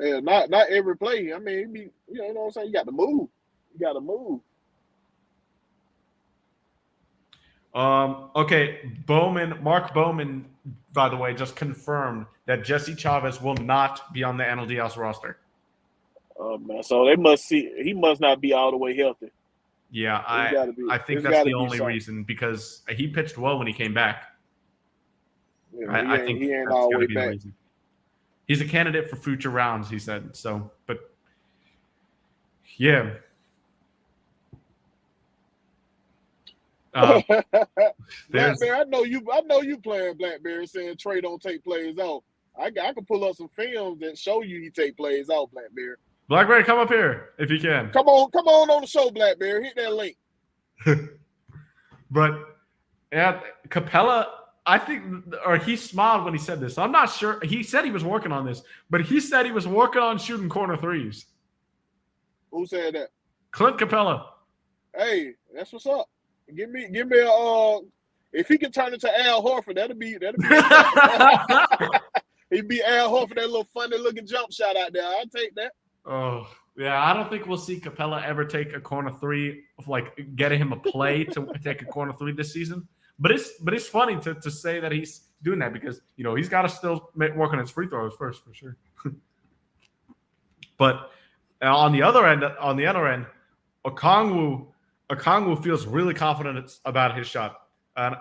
Yeah, not every play. I mean, you know what I'm saying? You got to move. Okay, Mark Bowman, by the way, just confirmed that Jesse Chavez will not be on the NLDS roster. Oh man, so he must not be all the way healthy. Yeah, I think that's the only reason because he pitched well when he came back. Yeah, I think he ain't all the way back. He's a candidate for future rounds, he said. So, but yeah. Blackberry, I know you playing Blackberry saying Trae don't take plays off. I can pull up some films that show you he take plays off, Blackberry, come up here if you can. Come on the show, Blackberry. Hit that link. But yeah, Capella, I think, or he smiled when he said this. I'm not sure. He said he was working on this, but he said he was working on shooting corner threes. Who said that? Clint Capella. Hey, that's what's up. Give me a if he can turn into Al Horford, that'd be he'd be Al Horford, that little funny looking jump shot out there. I'd take that. Oh yeah, I don't think we'll see Capella ever take a corner three, like getting him a play to take a corner three this season. But it's funny to say that he's doing that because you know he's got to still work on his free throws first for sure. But on the other end, Okongwu feels really confident about his shot. And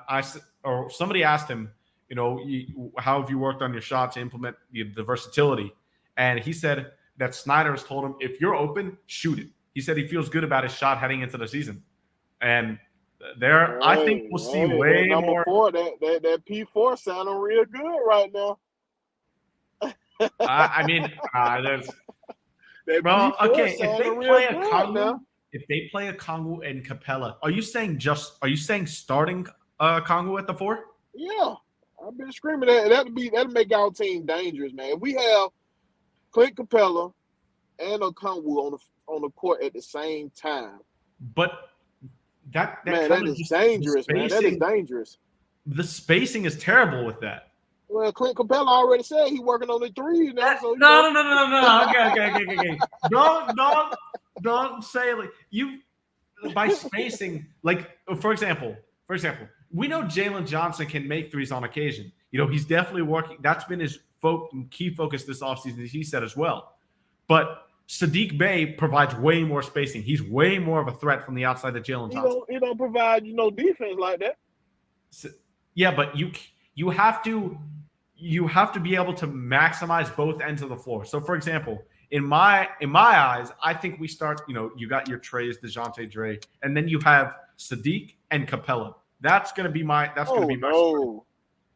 somebody asked him, how have you worked on your shot to implement the versatility? And he said that Snyder has told him, if you're open, shoot it. He said he feels good about his shot heading into the season. And I think we'll see way more. 4, that P4 sounding real good right now. There's. Well, okay. If they play Okongwu and Capella, are you saying starting Okongwu at the 4? Yeah, I've been screaming that. That'll make our team dangerous, man. If we have Clint Capella and Okongwu on the court at the same time, but that is dangerous, man. That is dangerous. The spacing is terrible with that. Well, Clint Capella already said he's working on the 3. No. Okay. Don't say like you by spacing. Like for example, we know Jalen Johnson can make 3s on occasion. He's definitely working. That's been his key focus this offseason. He said as well. But Saddiq Bey provides way more spacing. He's way more of a threat from the outside than Jalen Johnson. He don't provide defense like that. So, yeah, but you have to be able to maximize both ends of the floor. So, for example, in my eyes, I think we start. You got your Trays, DeJounte Dre, and then you have Saddiq and Capella. That's going to be my.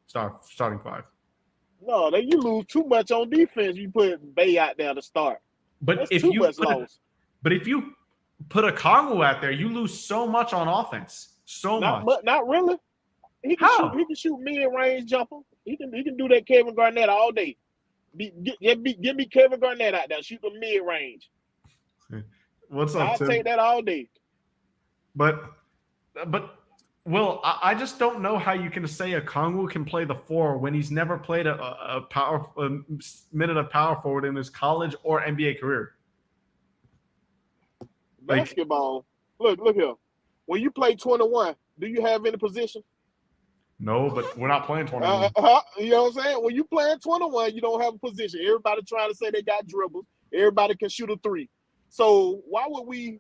Starting 5. No, then you lose too much on defense. You put Bey out there to start. But if you put Okongwu out there, you lose so much on offense. Much. But not really. He can shoot mid-range jumper. He can do that Kevin Garnett all day. Give me Kevin Garnett out there. Shoot the mid-range. What's up, I'll Tim? take that all day. But Will, I just don't know how you can say Okongwu can play the 4 when he's never played a minute of power forward in his college or NBA career. Basketball. Look here. When you play 21, do you have any position? No, but we're not playing 21. You know what I'm saying? When you playing 21, you don't have a position. Everybody trying to say they got dribbles. Everybody can shoot a 3. So why would we?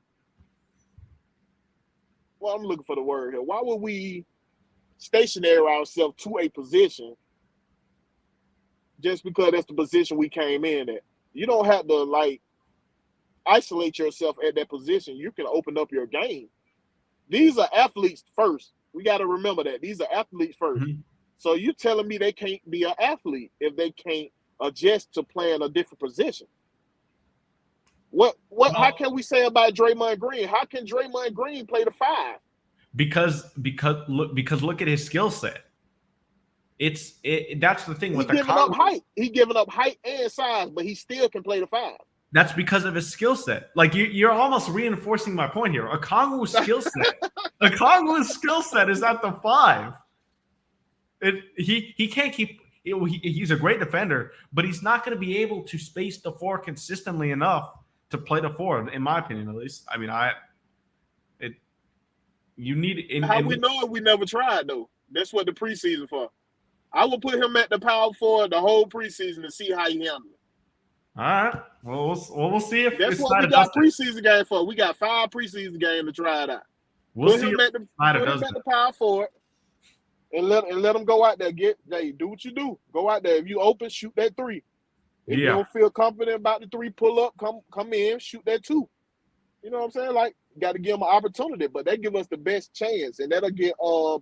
Well, I'm looking for the word here. Why would we stationary ourselves to a position just because that's the position we came in at? You don't have to isolate yourself at that position. You can open up your game. These are athletes first. We got to remember that. These are athletes first. Mm-hmm. So you're telling me they can't be an athlete if they can't adjust to playing a different position? How can we say about Draymond Green? How can Draymond Green play the 5? Because look at his skill set. That's the thing with the giving up height. He's giving up height and size, but he still can play the 5. That's because of his skill set. Like you're almost reinforcing my point here. Okongwu's skill set is at the 5. He can't keep. He's a great defender, but he's not going to be able to space the 4 consistently enough to play the 4, in my opinion, at least. I mean, you need. We know it? We never tried though. That's what the preseason for. I will put him at the power 4 the whole preseason to see how he handles it. All right. Well, we'll see if that's what we got preseason game for. We got 5 preseason games to try it out. Put him at the power 4 and let him go out there. Do what you do. Go out there. If you open, shoot that 3. If you don't feel confident about the 3, pull up, come in, shoot that 2. You know what I'm saying? Like, got to give him an opportunity, but that give us the best chance, and that'll get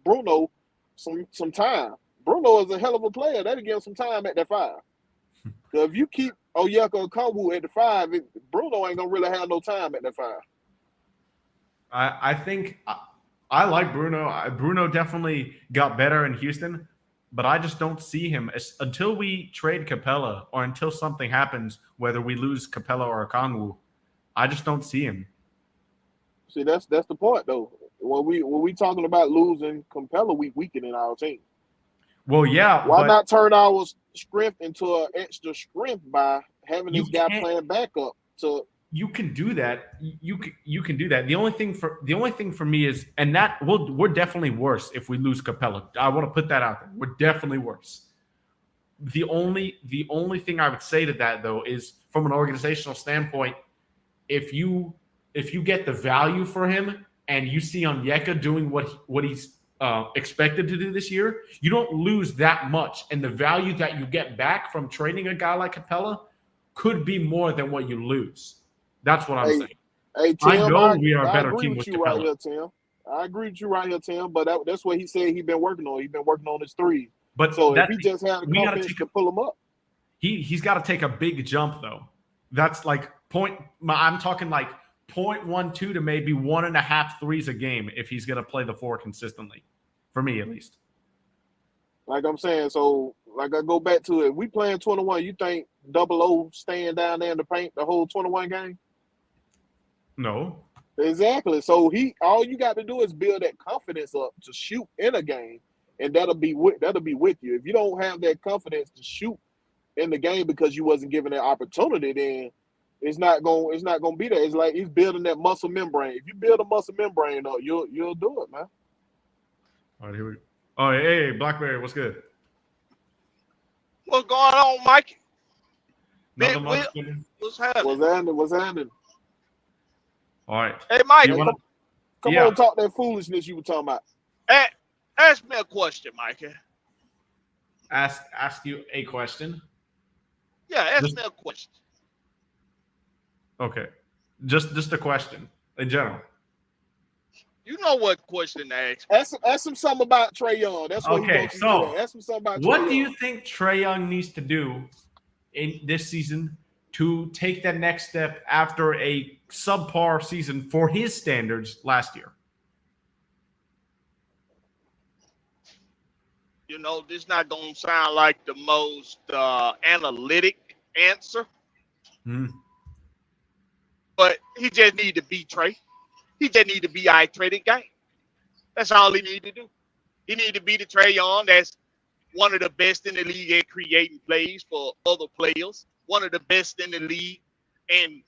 Bruno some time. Bruno is a hell of a player. That'll give him some time at that 5. Because if you keep Onyeka Okongwu at the 5, Bruno ain't gonna really have no time at that 5. I think I like Bruno. Bruno definitely got better in Houston, but I just don't see him until we trade Capella or until something happens, whether we lose Capella or Okongwu. I just don't see him. See, that's the point though. When we talking about losing Capella, we weakening our team. Well, yeah. Why not turn our strength into an extra strength by having this guy playing backup? You can do that. You can do that. The only thing for me is, and that we're definitely worse if we lose Capella. I want to put that out there. We're definitely worse. The only thing I would say to that though is from an organizational standpoint, if you get the value for him and you see Onyeka doing what he's expected to do this year, you don't lose that much. And the value that you get back from trading a guy like Capella could be more than what you lose. That's what I'm saying. Hey, Tim, I know we are a better agree team with with you Capella. right here, Tim. I agree with you right here, Tim. But that's what he said he's been working on. He's been working on his threes. But so if he just had the confidence to pull them up, he's got to take a big jump though. That's like I'm talking like 0.12 to maybe 1.5 threes a game if he's going to play the 4 consistently, for me at least. Like I'm saying, so like I go back to it. We playing 21. You think 00 staying down there in the paint the whole 21 game? No. Exactly. So all you got to do is build that confidence up to shoot in a game, and that'll be with you. If you don't have that confidence to shoot in the game because you wasn't given that opportunity, then it's not gonna be there. It's like he's building that muscle membrane. If you build a muscle membrane up, you'll do it, man. All right, here we go. Oh, hey, Blackberry, what's good? What's going on, Mike? Nothing much. What's happening? What's happening? All right. Hey, Mike. Come on, talk that foolishness you were talking about. Hey, ask me a question, Mike. Ask you a question? Yeah, ask me a question. Okay. Just a question in general. You know what question to ask. Ask him something about Trae Young. That's what he wants to do. Ask him something about Trae Young. What do you think Trae Young needs to do in this season to take that next step after a subpar season for his standards last year? You know, this not going to sound like the most analytic answer. But he just need to be Trae. He just need to be our traded game. That's all he need to do. He need to be the Trae Young that's one of the best in the league at creating plays for other players. One of the best in the league and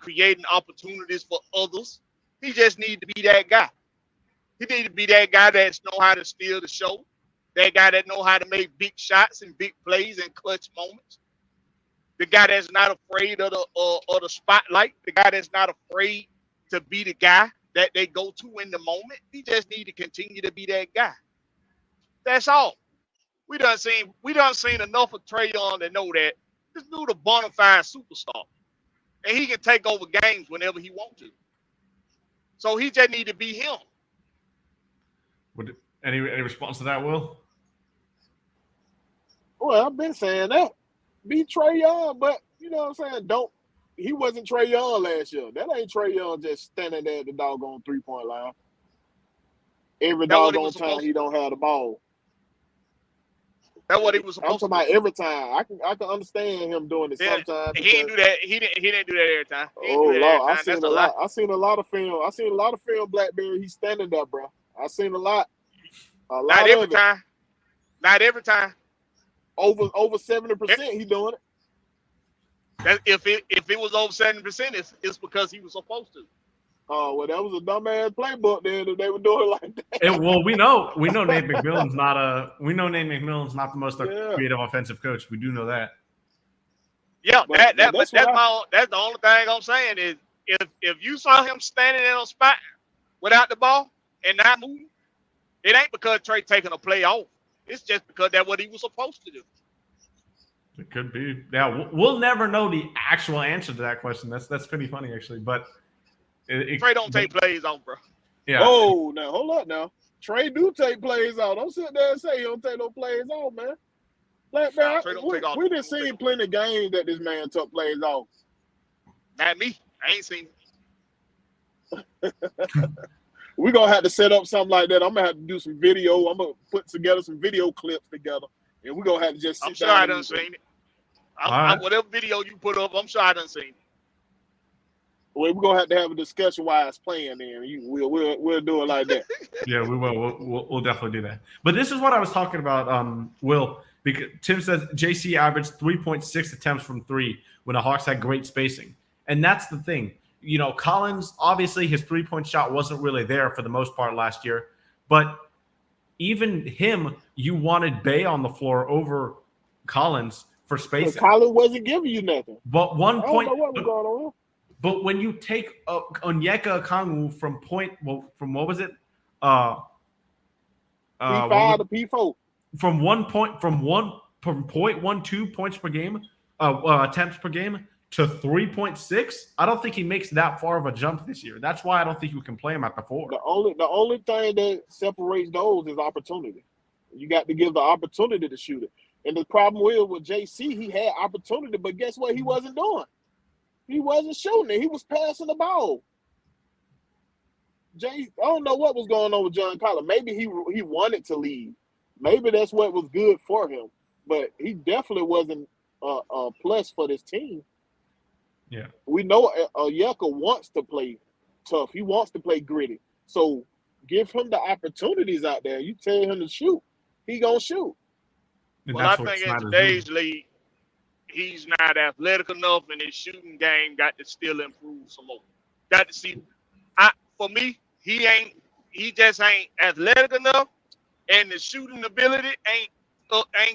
creating opportunities for others. He just need to be that guy. He need to be that guy that know how to steal the show. That guy that know how to make big shots and big plays and clutch moments. The guy that's not afraid of the spotlight. The guy that's not afraid to be the guy that they go to in the moment. He just need to continue to be that guy. That's all. We done seen enough of Trae Young to know that this dude a bona fide superstar. And he can take over games whenever he wants to. So he just need to be him. Any response to that, Will? Well, I've been saying that. Be Trae Young, but you know what I'm saying? He wasn't Trae Young last year. That ain't Trae Young just standing there at the doggone 3-point line. Every doggone time he don't have the ball. That's what he was supposed to do. I'm talking about every time. I can understand him doing it sometimes. He didn't do that. He didn't do that every time. Oh Lord, I seen a lot of film. I seen a lot of film. Blackberry, he's standing there, bro. I seen a lot. Not every time. Not every time. Over 70%, he doing it. That if it was over 70%, it's because he was supposed to. Oh well, that was a dumbass playbook then if they were doing like that. Well, we know Nate McMillan's not the most creative offensive coach. We do know that. Yeah, that's the only thing I'm saying is if you saw him standing in a spot without the ball and not moving, it ain't because Trae taking a play off. It's just because that's what he was supposed to do. It could be. Yeah, we'll never know the actual answer to that question. That's pretty funny actually, but Trae don't take plays off, bro. Yeah. Oh, now hold up now. Trae do take plays off. Don't sit there and say he don't take no plays off, man. Like, man, we done seen plenty of games that this man took plays off. Not me. I ain't seen it. We're going to have to set up something like that. I'm going to have to do some video. I'm going to put together some video clips together. And we're going to have to just sit down. I'm sure I done seen it. Whatever video you put up, I'm sure I done seen it. Well, we're going to have a discussion while it's playing then. We'll do it like that. Yeah, we will. We'll definitely do that. But this is what I was talking about, Will. Because Tim says JC averaged 3.6 attempts from three when the Hawks had great spacing. And that's the thing. You know, Collins, obviously his three-point shot wasn't really there for the most part last year. But even him, you wanted Bey on the floor over Collins for spacing. Collins wasn't giving you nothing. But I don't know what was going on. But when you take Onyeka Okongwu from what was it? P5 to P4. From 0.12 points per game, attempts per game to 3.6. I don't think he makes that far of a jump this year. That's why I don't think you can play him at the 4. The only thing that separates those is opportunity. You got to give the opportunity to shoot it. And the problem with JC, he had opportunity, but guess what? He wasn't doing. He wasn't shooting it. He was passing the ball. I don't know what was going on with John Collins. Maybe he wanted to leave. Maybe that's what was good for him. But he definitely wasn't a plus for this team. Yeah. We know Onyeka wants to play tough. He wants to play gritty. So give him the opportunities out there. You tell him to shoot, he gonna shoot. Well, I think in today's league, he's not athletic enough, and his shooting game got to still improve some more. Got to see. For me, he just ain't athletic enough, and the shooting ability ain't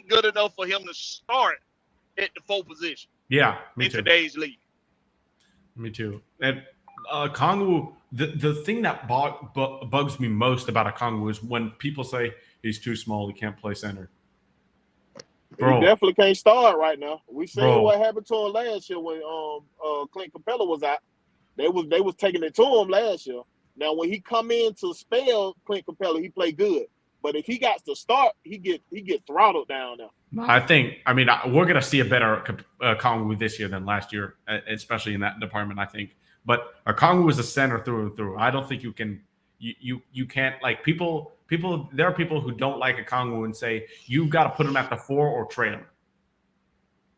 good enough for him to start at the 4 position. Yeah, me in too. Today's league. Me too. And Okongwu, the thing that bugs me most about Okongwu is when people say he's too small, he can't play center. Bro, he definitely can't start right now. We seen what happened to him last year when Clint Capella was out. They was taking it to him last year. Now when he come in to spell Clint Capella, he play good. But if he got to start, he get throttled down now. We're gonna see a better Okongwu this year than last year, especially in that department. I think, but Okongwu is a center through and through. I don't think you can. You can't like people. There are people who don't like Okongwu and say you've got to put him at the 4 or trade him.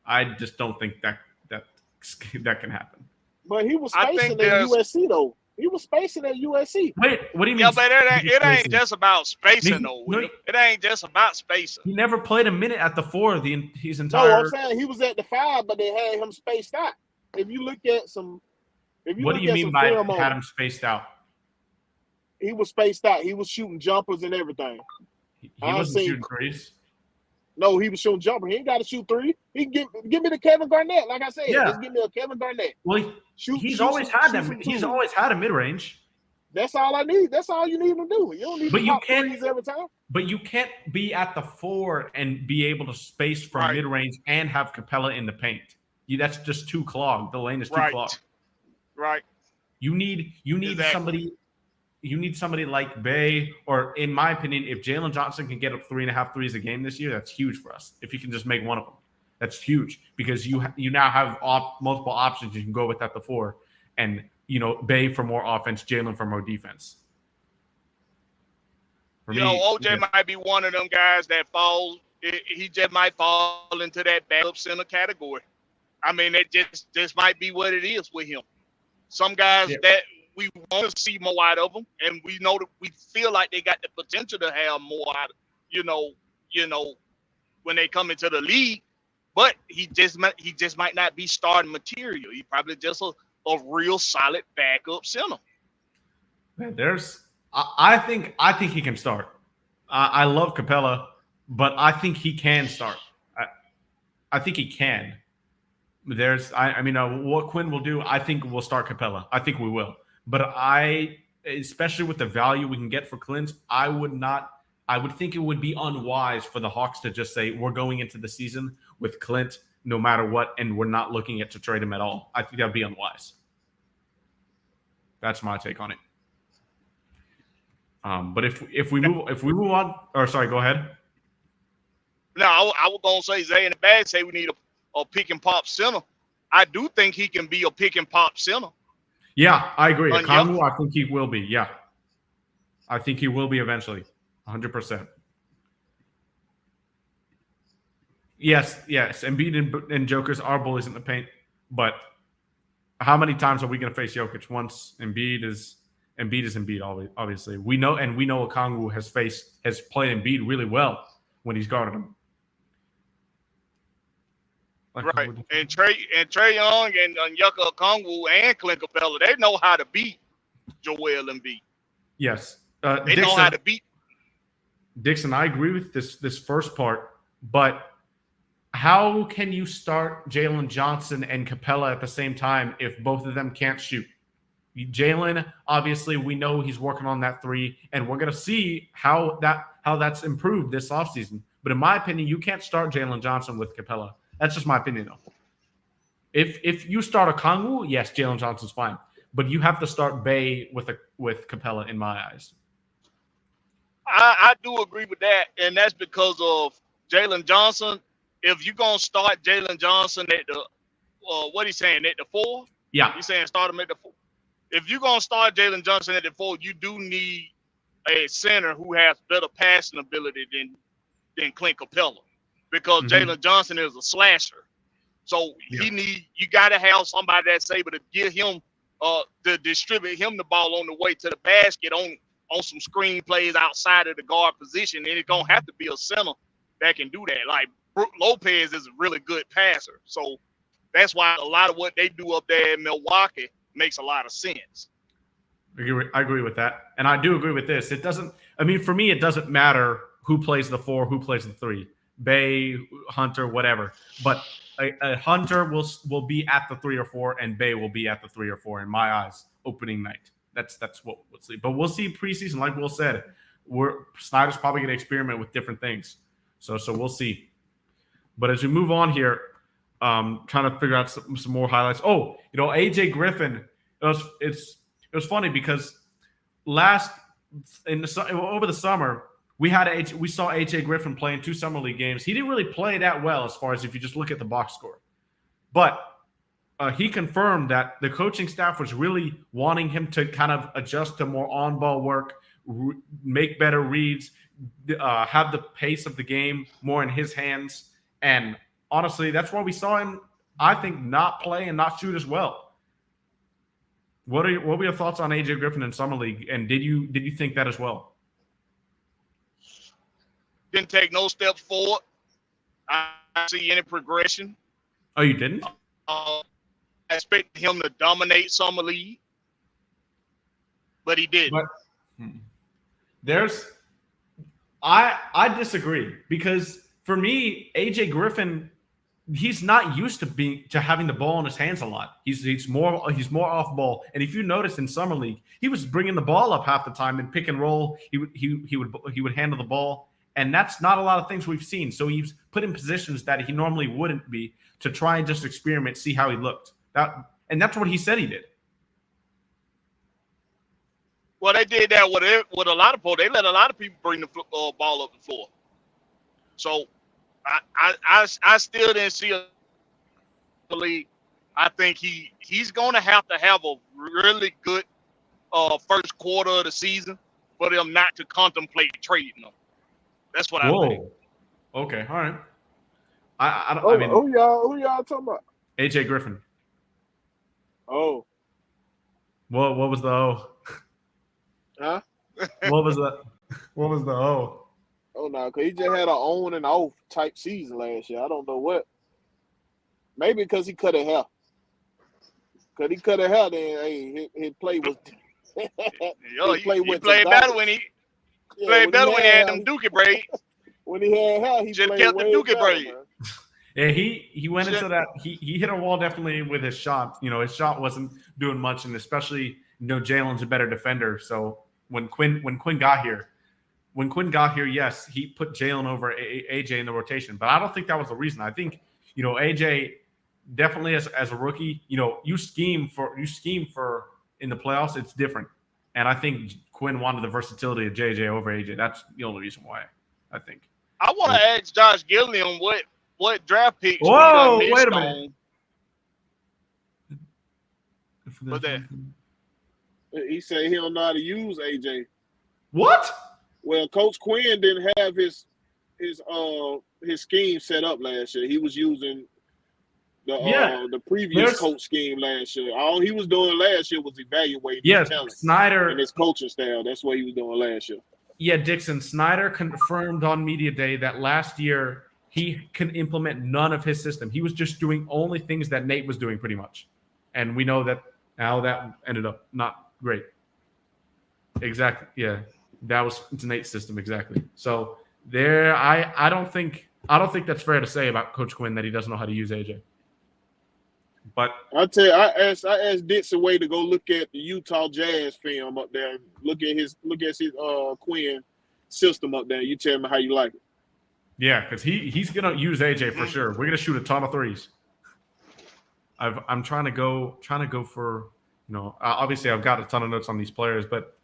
I just don't think that can happen. But he was spacing at USC though. He was spacing at USC. Wait, what do you mean? Yeah, but it ain't just about spacing though. It ain't just about spacing. He never played a minute at the 4 his entire. No, I'm saying he was at the 5, but they had him spaced out. If you look at some, what do you mean by had him spaced out? He was spaced out. He was shooting jumpers and everything. He wasn't shooting threes. No, he was shooting jumpers. He ain't got to shoot 3. He give me the Kevin Garnett. Like I said, just give me a Kevin Garnett. Well, he's always had a mid range. That's all I need. That's all you need to do. You don't need to pop threes every time. But you can't be at the 4 and be able to space from mid range and have Capella in the paint. That's just too clogged. The lane is too clogged. Right. You need somebody. You need somebody like Bay, or in my opinion, if Jalen Johnson can get up 3.5 threes a game this year, that's huge for us. If you can just make one of them, that's huge because you now have multiple options you can go with at the 4, and Bay for more offense, Jalen for more defense. OJ might be one of them guys that falls. He just might fall into that backup center category. I mean, it just might be what it is with him. Some guys that we want to see more out of them, and we know that we feel like they got the potential to have more out of, when they come into the league. But he just might not be starting material. He probably just a real solid backup center. Man, I think he can start. I love Capella, but I think he can start. I think he can. What Quinn will do, I think we'll start Capella. I think we will. But especially with the value we can get for Clint, I would think it would be unwise for the Hawks to just say we're going into the season with Clint no matter what, and we're not looking to trade him at all. I think that'd be unwise. That's my take on it. But if we move on, or sorry, go ahead. No, I was gonna say Zay in the bag say we need a pick and pop center. I do think he can be a pick and pop center. Yeah, I agree. Okongwu, I think he will be. Yeah. I think he will be eventually. 100%. Yes. Embiid and Jokers are bullies in the paint, but how many times are we going to face Jokic? Once Embiid is Embiid, obviously. We know Okongwu has played Embiid really well when he's guarded him. Right, and Trae Young and Onyeka Okongwu and Clint Capella, they know how to beat Joel Embiid. Yes, they know how to beat. Dixon, I agree with this first part, but how can you start Jalen Johnson and Capella at the same time if both of them can't shoot? Jalen, obviously, we know he's working on that 3, and we're going to see how that's improved this offseason. But in my opinion, you can't start Jalen Johnson with Capella. That's just my opinion, though. If you start a Kongu, yes, Jalen Johnson's fine. But you have to start Bay with Capella in my eyes. I do agree with that, and that's because of Jalen Johnson. If you're going to start Jalen Johnson at the what he's saying, at the 4? Yeah. He's saying start him at the 4. If you're going to start Jalen Johnson at the 4, you do need a center who has better passing ability than Clint Capella, because Jalen Johnson is a slasher. So you got to have somebody that's able to get him, to distribute him the ball on the way to the basket on some screen plays outside of the guard position. And it's going to have to be a center that can do that. Like Brook Lopez is a really good passer. So that's why a lot of what they do up there in Milwaukee makes a lot of sense. I agree with that. And I do agree with this. For me, it doesn't matter who plays the 4, who plays the 3, Bay, Hunter, whatever. But a Hunter will be at the 3 or 4, and Bay will be at the 3 or 4 in my eyes opening night. That's what we'll see. But we'll see preseason, like Will said. Snyder's probably going to experiment with different things. So we'll see. But as we move on here, trying to figure out some more highlights. Oh, AJ Griffin. It was funny because over the summer we saw AJ Griffin play in 2 summer league games. He didn't really play that well as far as if you just look at the box score, but he confirmed that the coaching staff was really wanting him to kind of adjust to more on-ball work, make better reads, have the pace of the game more in his hands. And honestly, that's why we saw him, I think, not play and not shoot as well. What were your thoughts on AJ Griffin in summer league? And did you think that as well? Didn't take no step forward. I didn't see any progression. Oh, you didn't? I expected him to dominate summer league, but he didn't. I disagree, because for me, AJ Griffin, he's not used to having the ball in his hands a lot. He's more off ball. And if you notice in summer league, he was bringing the ball up half the time and pick and roll. He would handle the ball, and that's not a lot of things we've seen. So he's put in positions that he normally wouldn't be to try and just experiment, see how he looked. And that's what he said he did. Well, they did that with a lot of people. They let a lot of people bring the ball up the floor. So I still didn't see a league. I think he's going to have a really good first quarter of the season for them not to contemplate trading him. That's what I think. Okay, all right. Who y'all talking about? AJ Griffin. Oh. What was the O? Huh? What was the O? Oh no, because he just had an on and off type season last year. I don't know what. Maybe because he cut his hair. Because he cut his hair, then his play was. He played better when he had them dookie braids. When he had hair, he just played kept the dookie braids. Yeah, he went into that. He hit a wall definitely with his shot. His shot wasn't doing much, and especially Jalen's a better defender. So when Quinn got here, yes, he put Jalen over AJ in the rotation. But I don't think that was the reason. I think AJ definitely as a rookie, you scheme for in the playoffs, it's different. And I think Quinn wanted the versatility of JJ over AJ. That's the only reason why, I think. I want to ask Josh Gilliam what draft picks. Whoa, wait a minute. What's that? He said he don't know how to use AJ. What? Well, Coach Quinn didn't have his scheme set up last year. He was using the previous coach scheme last year. All he was doing last year was evaluating his talent. Snyder and his coaching style. That's what he was doing last year. Yeah, Dixon. Snyder confirmed on media day that last year he can implement none of his system. He was just doing only things that Nate was doing pretty much. And we know that how that ended up not great. Exactly. Yeah. That was Nate's system. Exactly. So I don't think I don't think that's fair to say about Coach Quinn that he doesn't know how to use AJ. But I tell you, I asked Ditz a way to go look at the Utah Jazz film up there. Look at his Quinn system up there. You tell me how you like it. Yeah, because he's gonna use AJ for sure. We're gonna shoot a ton of threes. I'm trying to go for, obviously I've got a ton of notes on these players, but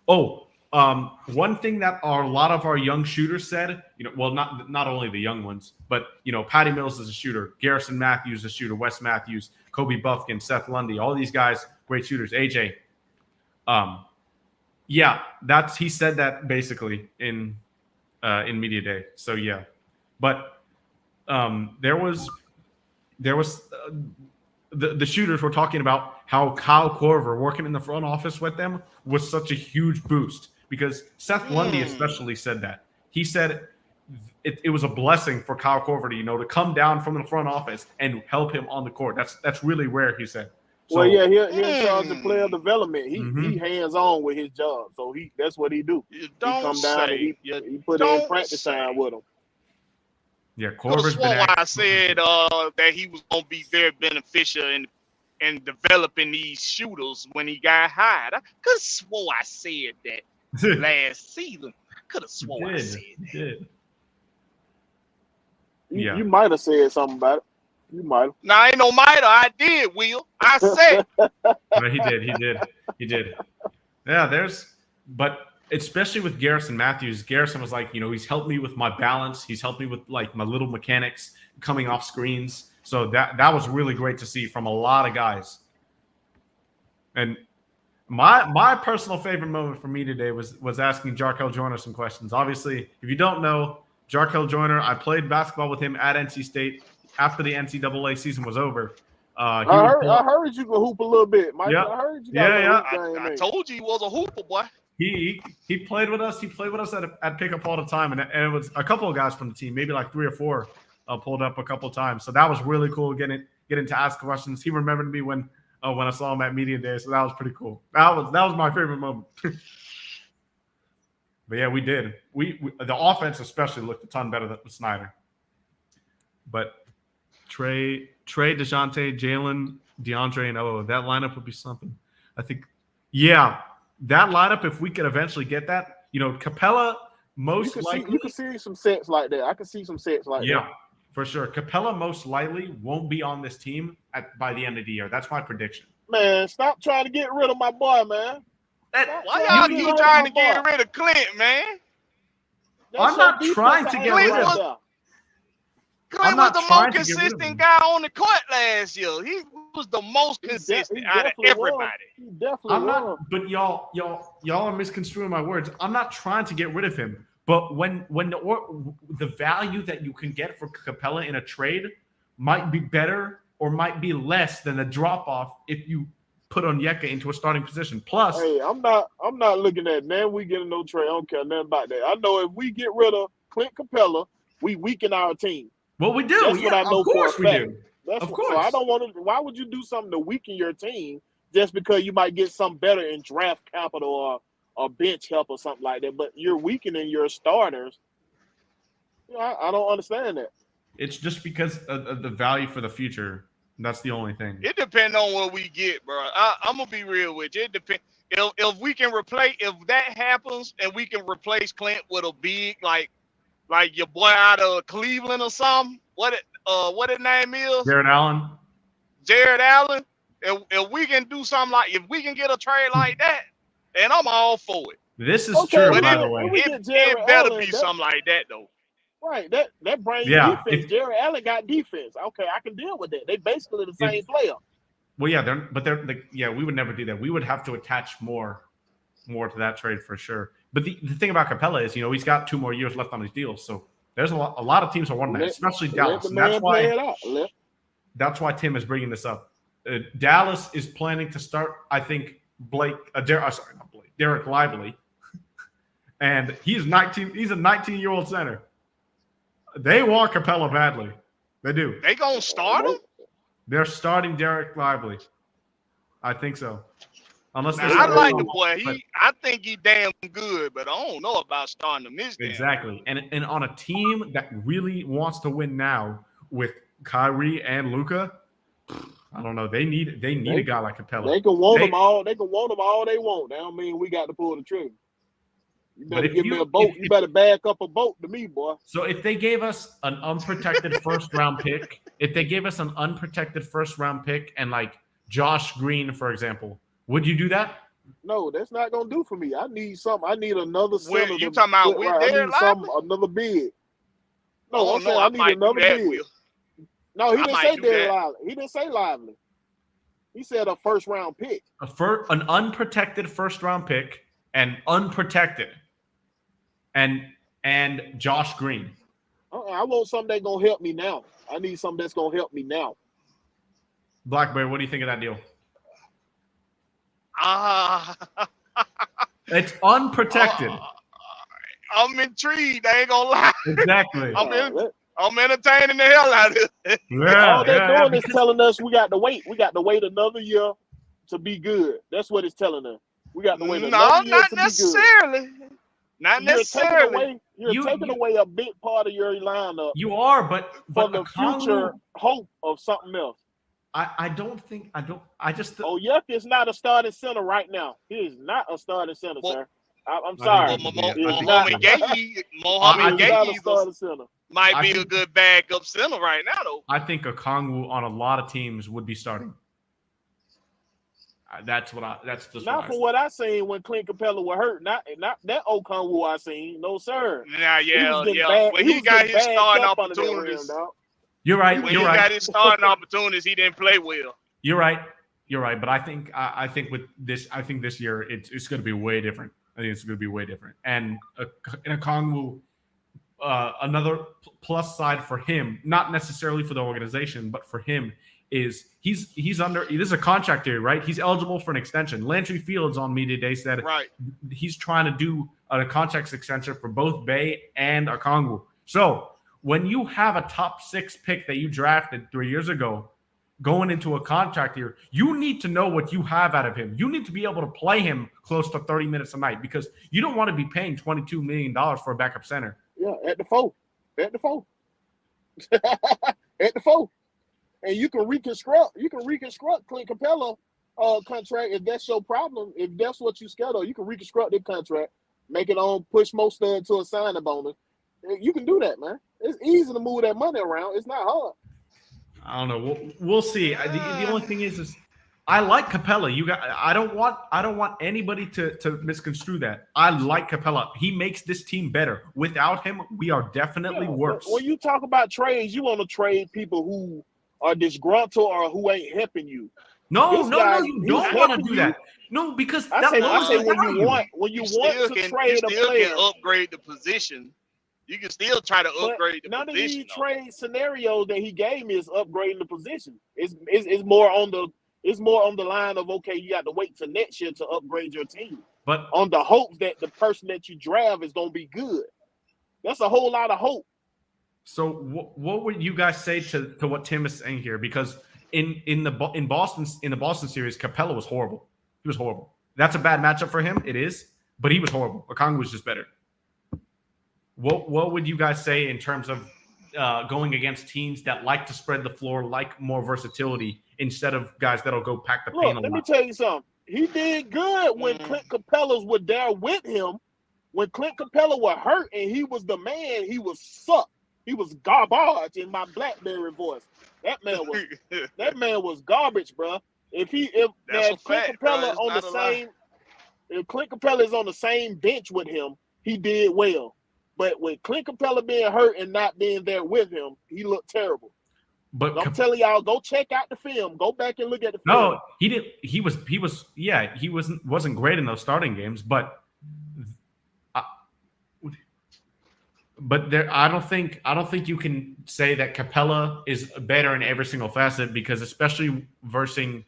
one thing that a lot of our young shooters said, not only the young ones, but Patty Mills is a shooter, Garrison Matthews is a shooter, Wes Matthews, Kobe Buffkin, Seth Lundy, all these guys, great shooters. AJ, he said that basically in media day. So yeah, but there was the shooters were talking about how Kyle Korver working in the front office with them was such a huge boost, because Seth Lundy especially said that. He said it was a blessing for Kyle Korver to come down from the front office and help him on the court. That's really rare, he said. So, well, yeah, he's in charge of player development. He hands on with his job, so that's what he do. He come down and he put in practice time with him. Yeah, Korver's been. I said that he was gonna be very beneficial in developing these shooters when he got hired. I could have swore I said that last season. Could have swore I said that. You might have said something about it. You might have. No, ain't no might. I did, Will. I said. No, he did. Yeah, but especially with Garrison Matthews. Garrison was like, he's helped me with my balance. He's helped me with like my little mechanics coming off screens. So that was really great to see from a lot of guys. And my personal favorite moment for me today was asking Jarkel Joyner some questions. Obviously, if you don't know, Jarkel Joyner, I played basketball with him at NC State after the NCAA season was over. I heard you go hoop a little bit, Mike. Yep. I heard you. I told you he was a hooper, boy. He played with us. He played with us at pickup all the time, and it was a couple of guys from the team, maybe like 3 or 4, pulled up a couple of times. So that was really cool getting to ask questions. He remembered me when I saw him at media day, so that was pretty cool. That was my favorite moment. But yeah, we did. We the offense especially looked a ton better than Snyder. But Trey, DeJounte, Jalen, DeAndre, and that lineup would be something. I think, yeah, that lineup, if we could eventually get that, Capella most likely. You can see some sets like that. I can see some sets like that. Yeah, for sure. Capella most likely won't be on this team by the end of the year. That's my prediction. Man, stop trying to get rid of my boy, man. Why y'all keep trying to get rid of Clint, man? I'm not trying to get rid of him. Clint was the most consistent guy on the court last year. He was the most consistent out of everybody. He definitely was. But y'all are misconstruing my words. I'm not trying to get rid of him. But when the value that you can get for Capella in a trade might be better or might be less than the drop off if you put Onyeka into a starting position. Plus, hey, I'm not looking at now we get a no trade. I don't care nothing about that. I know if we get rid of Clint Capella, we weaken our team. Well, we do. That's what I know. Of course for a fact. We do. Of course. So I don't want to. Why would you do something to weaken your team just because you might get something better in draft capital or bench help or something like that? But you're weakening your starters. I don't understand that. It's just because of the value for the future. That's the only thing. It depends on what we get, bro. I'm gonna be real with you. It depends. If we can if that happens and we can replace Clint with a big like your boy out of Cleveland or something. What his name is? Jared Allen. If we can do something if we can get a trade like that, then I'm all for it. This is true, by the way. It better be something like that, though. Right, that brings defense. Jared Allen got defense. Okay, I can deal with that. They basically the same player. Well, yeah, we would never do that. We would have to attach more to that trade for sure. But the thing about Capella is, he's got 2 more years left on his deal. So there's a lot of teams are wanting that, especially Dallas. And that's why Tim is bringing this up. Dallas is planning to start, I think, Derek Lively, and he's 19. He's a 19-year-old center. They want Capella badly. They do. They gonna start him? They're starting Derek Lively. I think so. Unless Now, they I start like the off, boy. I think he damn good, but I don't know about starting him this damn. exactly. And on a team that really wants to win now with Kyrie and Luka, I don't know. They need a guy like Capella. They can want them all. They can want them all they want. That don't mean we got to pull the trigger. You better give me a boat. You better back up a boat to me, boy. So if they gave us an unprotected first round pick, and like Josh Green, for example, would you do that? No, that's not gonna do for me. I need something. I need another center. You talking about with I need another bid. No, I'm saying I need another bid. No, he didn't say Derek Lively. He didn't say Lively. He said a first round pick. An unprotected first round pick and unprotected. And Josh Green. I want something that's gonna help me now. I need something that's gonna help me now. Blackberry, what do you think of that deal? It's unprotected. I'm intrigued. I ain't gonna lie. Exactly. I'm entertaining the hell out of it. Yeah, all they're doing is telling us we got to wait. We got to wait another year to be good. That's what it's telling us. We got to wait another year to be good. Not necessarily. You're taking away a big part of your lineup. You are, but for the future hope of something else. I just. Oyeka is not a starting center right now. He is not a starting center, sir. I'm sorry. Mohamed Gay might be a good backup center right now, though. I think Okongwu on a lot of teams would be starting. That's just not for what I seen when Clint Capella was hurt. Not that Okongwu I seen. No, sir. Yeah. When he got his starting opportunities, you're right. When he got his starting opportunities, he didn't play well. You're right. But I think with this, this year it's going to be way different. I think it's going to be way different. And Okongwu, another plus side for him, not necessarily for the organization, but for him, is he's under. This is a contract year, right? He's eligible for an extension. Landry Fields on media day said he's trying to do a contract extension for both Bay and Okongwu. So when you have a top 6 pick that you drafted 3 years ago going into a contract year, you need to know what you have out of him. You need to be able to play him close to 30 minutes a night because you don't want to be paying $22 million for a backup center. Yeah, at the 4. At the 4. At the 4. And you can reconstruct Clint Capella contract if that's your problem. If that's what you schedule, you can reconstruct the contract, make it on, push most of it to a signing bonus. You can do that, man. It's easy to move that money around. It's not hard. I don't know. We'll see. The only thing is I like Capella. I don't want anybody to misconstrue that. I like Capella. He makes this team better. Without him, we are definitely worse. When you talk about trades, you want to trade people who are disgruntled or who ain't helping you. No, you don't want to do that. No, because I say when you want to trade a player, can upgrade the position. You can still try to upgrade the position. None of these trade scenarios that he gave me is upgrading the position. It's more on the line of, okay, you got to wait till next year to upgrade your team. But on the hopes that the person that you draft is going to be good. That's a whole lot of hope. So what would you guys say to what Tim is saying here? Because in the Boston series, Capella was horrible. He was horrible. That's a bad matchup for him. It is, but he was horrible. Okongwu was just better. What would you guys say in terms of going against teams that like to spread the floor, like more versatility, instead of guys that'll go pack the paint? Let me tell you something. He did good when Clint Capella's were there with him. When Clint Capella was hurt and he was the man, he was sucked. He was garbage in my BlackBerry voice. That man was garbage, bro. If Clint Capella is on the same bench with him, he did well. But with Clint Capella being hurt and not being there with him, he looked terrible. But I'm telling y'all, go check out the film. Go back and look at the film. No, he didn't. He wasn't great in those starting games, but there, I don't think you can say that Capella is better in every single facet, because especially versus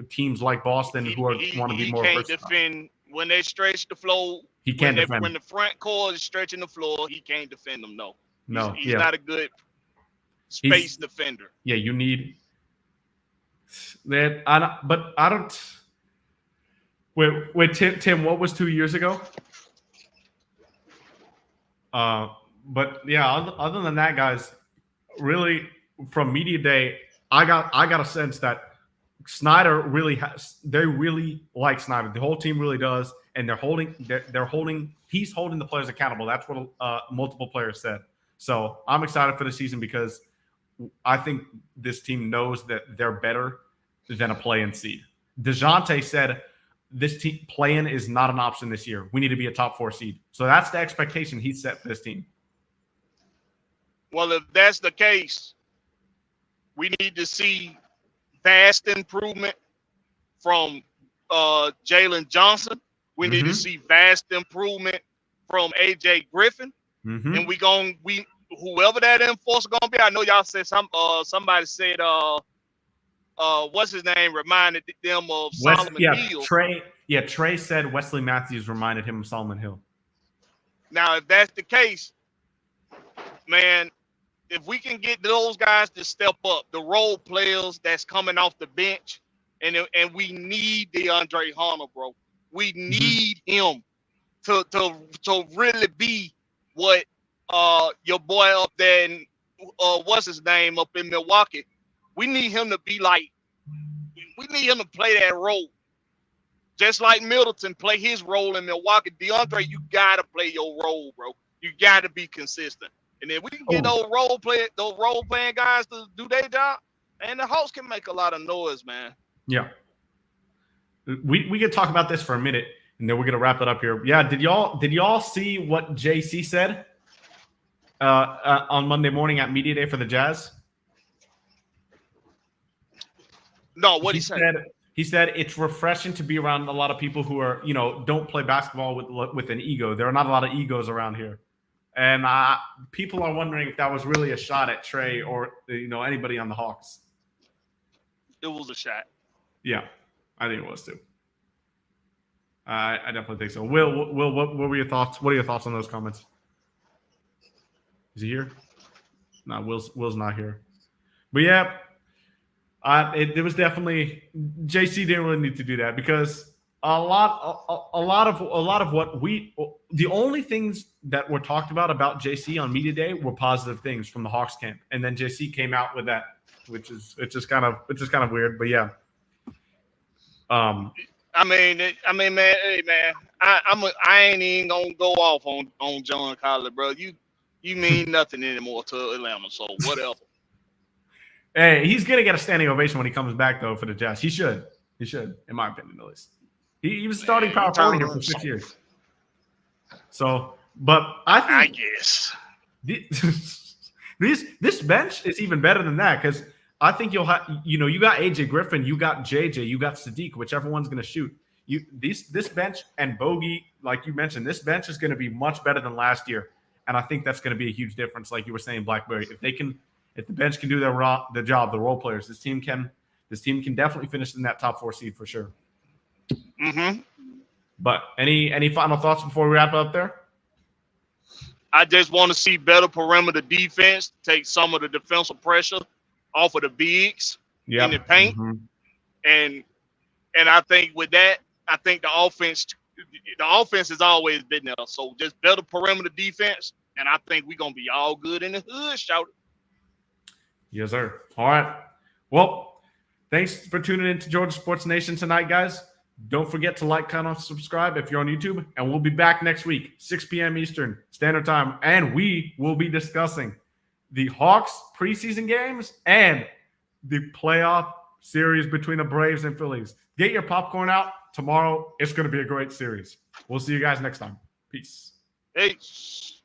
teams like Boston who want to be more versatile. He can't defend when they stretch the floor. He can't defend. When the front core is stretching the floor, he can't defend them. No, he's yeah. not a good space defender. Yeah, you need that. I don't. Wait, Tim, what was 2 years ago? But yeah, other than that, guys, really from media day, I got a sense that Snyder they really like Snyder. The whole team really does, and he's holding the players accountable. That's what multiple players said. So I'm excited for the season because I think this team knows that they're better than a play-in seed. DeJounte said this team play-in is not an option this year. We need to be a top 4 seed. So that's the expectation he set for this team. Well, if that's the case, we need to see vast improvement from Jalen Johnson. We need to see vast improvement from AJ Griffin. And whoever that enforcer gonna be, I know y'all said somebody said what's his name reminded them of Solomon Hill. Trey said Wesley Matthews reminded him of Solomon Hill. Now, if that's the case, man, if we can get those guys to step up, the role players that's coming off the bench, and we need DeAndre Hunter, bro. We need him to really be what your boy up there in what's his name up in Milwaukee. We need him to be like. We need him to play that role, just like Middleton play his role in Milwaukee. DeAndre, you gotta play your role, bro. You gotta be consistent. And if we can get those role playing guys to do their job, and the Hawks can make a lot of noise, man. Yeah. We could talk about this for a minute, and then we're gonna wrap it up here. Yeah, did y'all see what JC said on Monday morning at Media Day for the Jazz? No, what he said? He said it's refreshing to be around a lot of people who are, don't play basketball with an ego. There are not a lot of egos around here. And people are wondering if that was really a shot at Trey or anybody on the Hawks. It was a shot. Yeah, I think it was too. I definitely think so. Will, what were your thoughts? What are your thoughts on those comments? Is he here? No, Will's not here. But yeah, it was definitely JC didn't really need to do that because a lot of what the only things that were talked about JC on Media Day were positive things from the Hawks camp, and then JC came out with that, which is kind of weird, but yeah. I mean, man, hey man, I ain't even gonna go off on John Collins, bro. You mean nothing anymore to Atlanta, so whatever. Hey, he's gonna get a standing ovation when he comes back though for the Jazz. He should, in my opinion, at least. He was starting power forward here for 6 years. So, but I guess this bench is even better than that because I think you'll have you got AJ Griffin, you got JJ, you got Sadiq, whichever one's going to shoot. This bench and Bogey, like you mentioned, this bench is going to be much better than last year, and I think that's going to be a huge difference. Like you were saying, Blackberry, if the bench can do the job, the role players, this team can definitely finish in that top 4 seed for sure. Mm-hmm. But any final thoughts before we wrap up there? I just want to see better perimeter defense, take some of the defensive pressure off of the bigs in the paint. Mm-hmm. And I think with that, I think the offense has always been there. So just better perimeter defense, and I think we're gonna be all good in the hood, shout it. Yes, sir. All right. Well, thanks for tuning in to Georgia Sports Nation tonight, guys. Don't forget to like, comment, subscribe if you're on YouTube. And we'll be back next week, 6 p.m. Eastern Standard Time. And we will be discussing the Hawks preseason games and the playoff series between the Braves and Phillies. Get your popcorn out. Tomorrow, it's going to be a great series. We'll see you guys next time. Peace. Peace.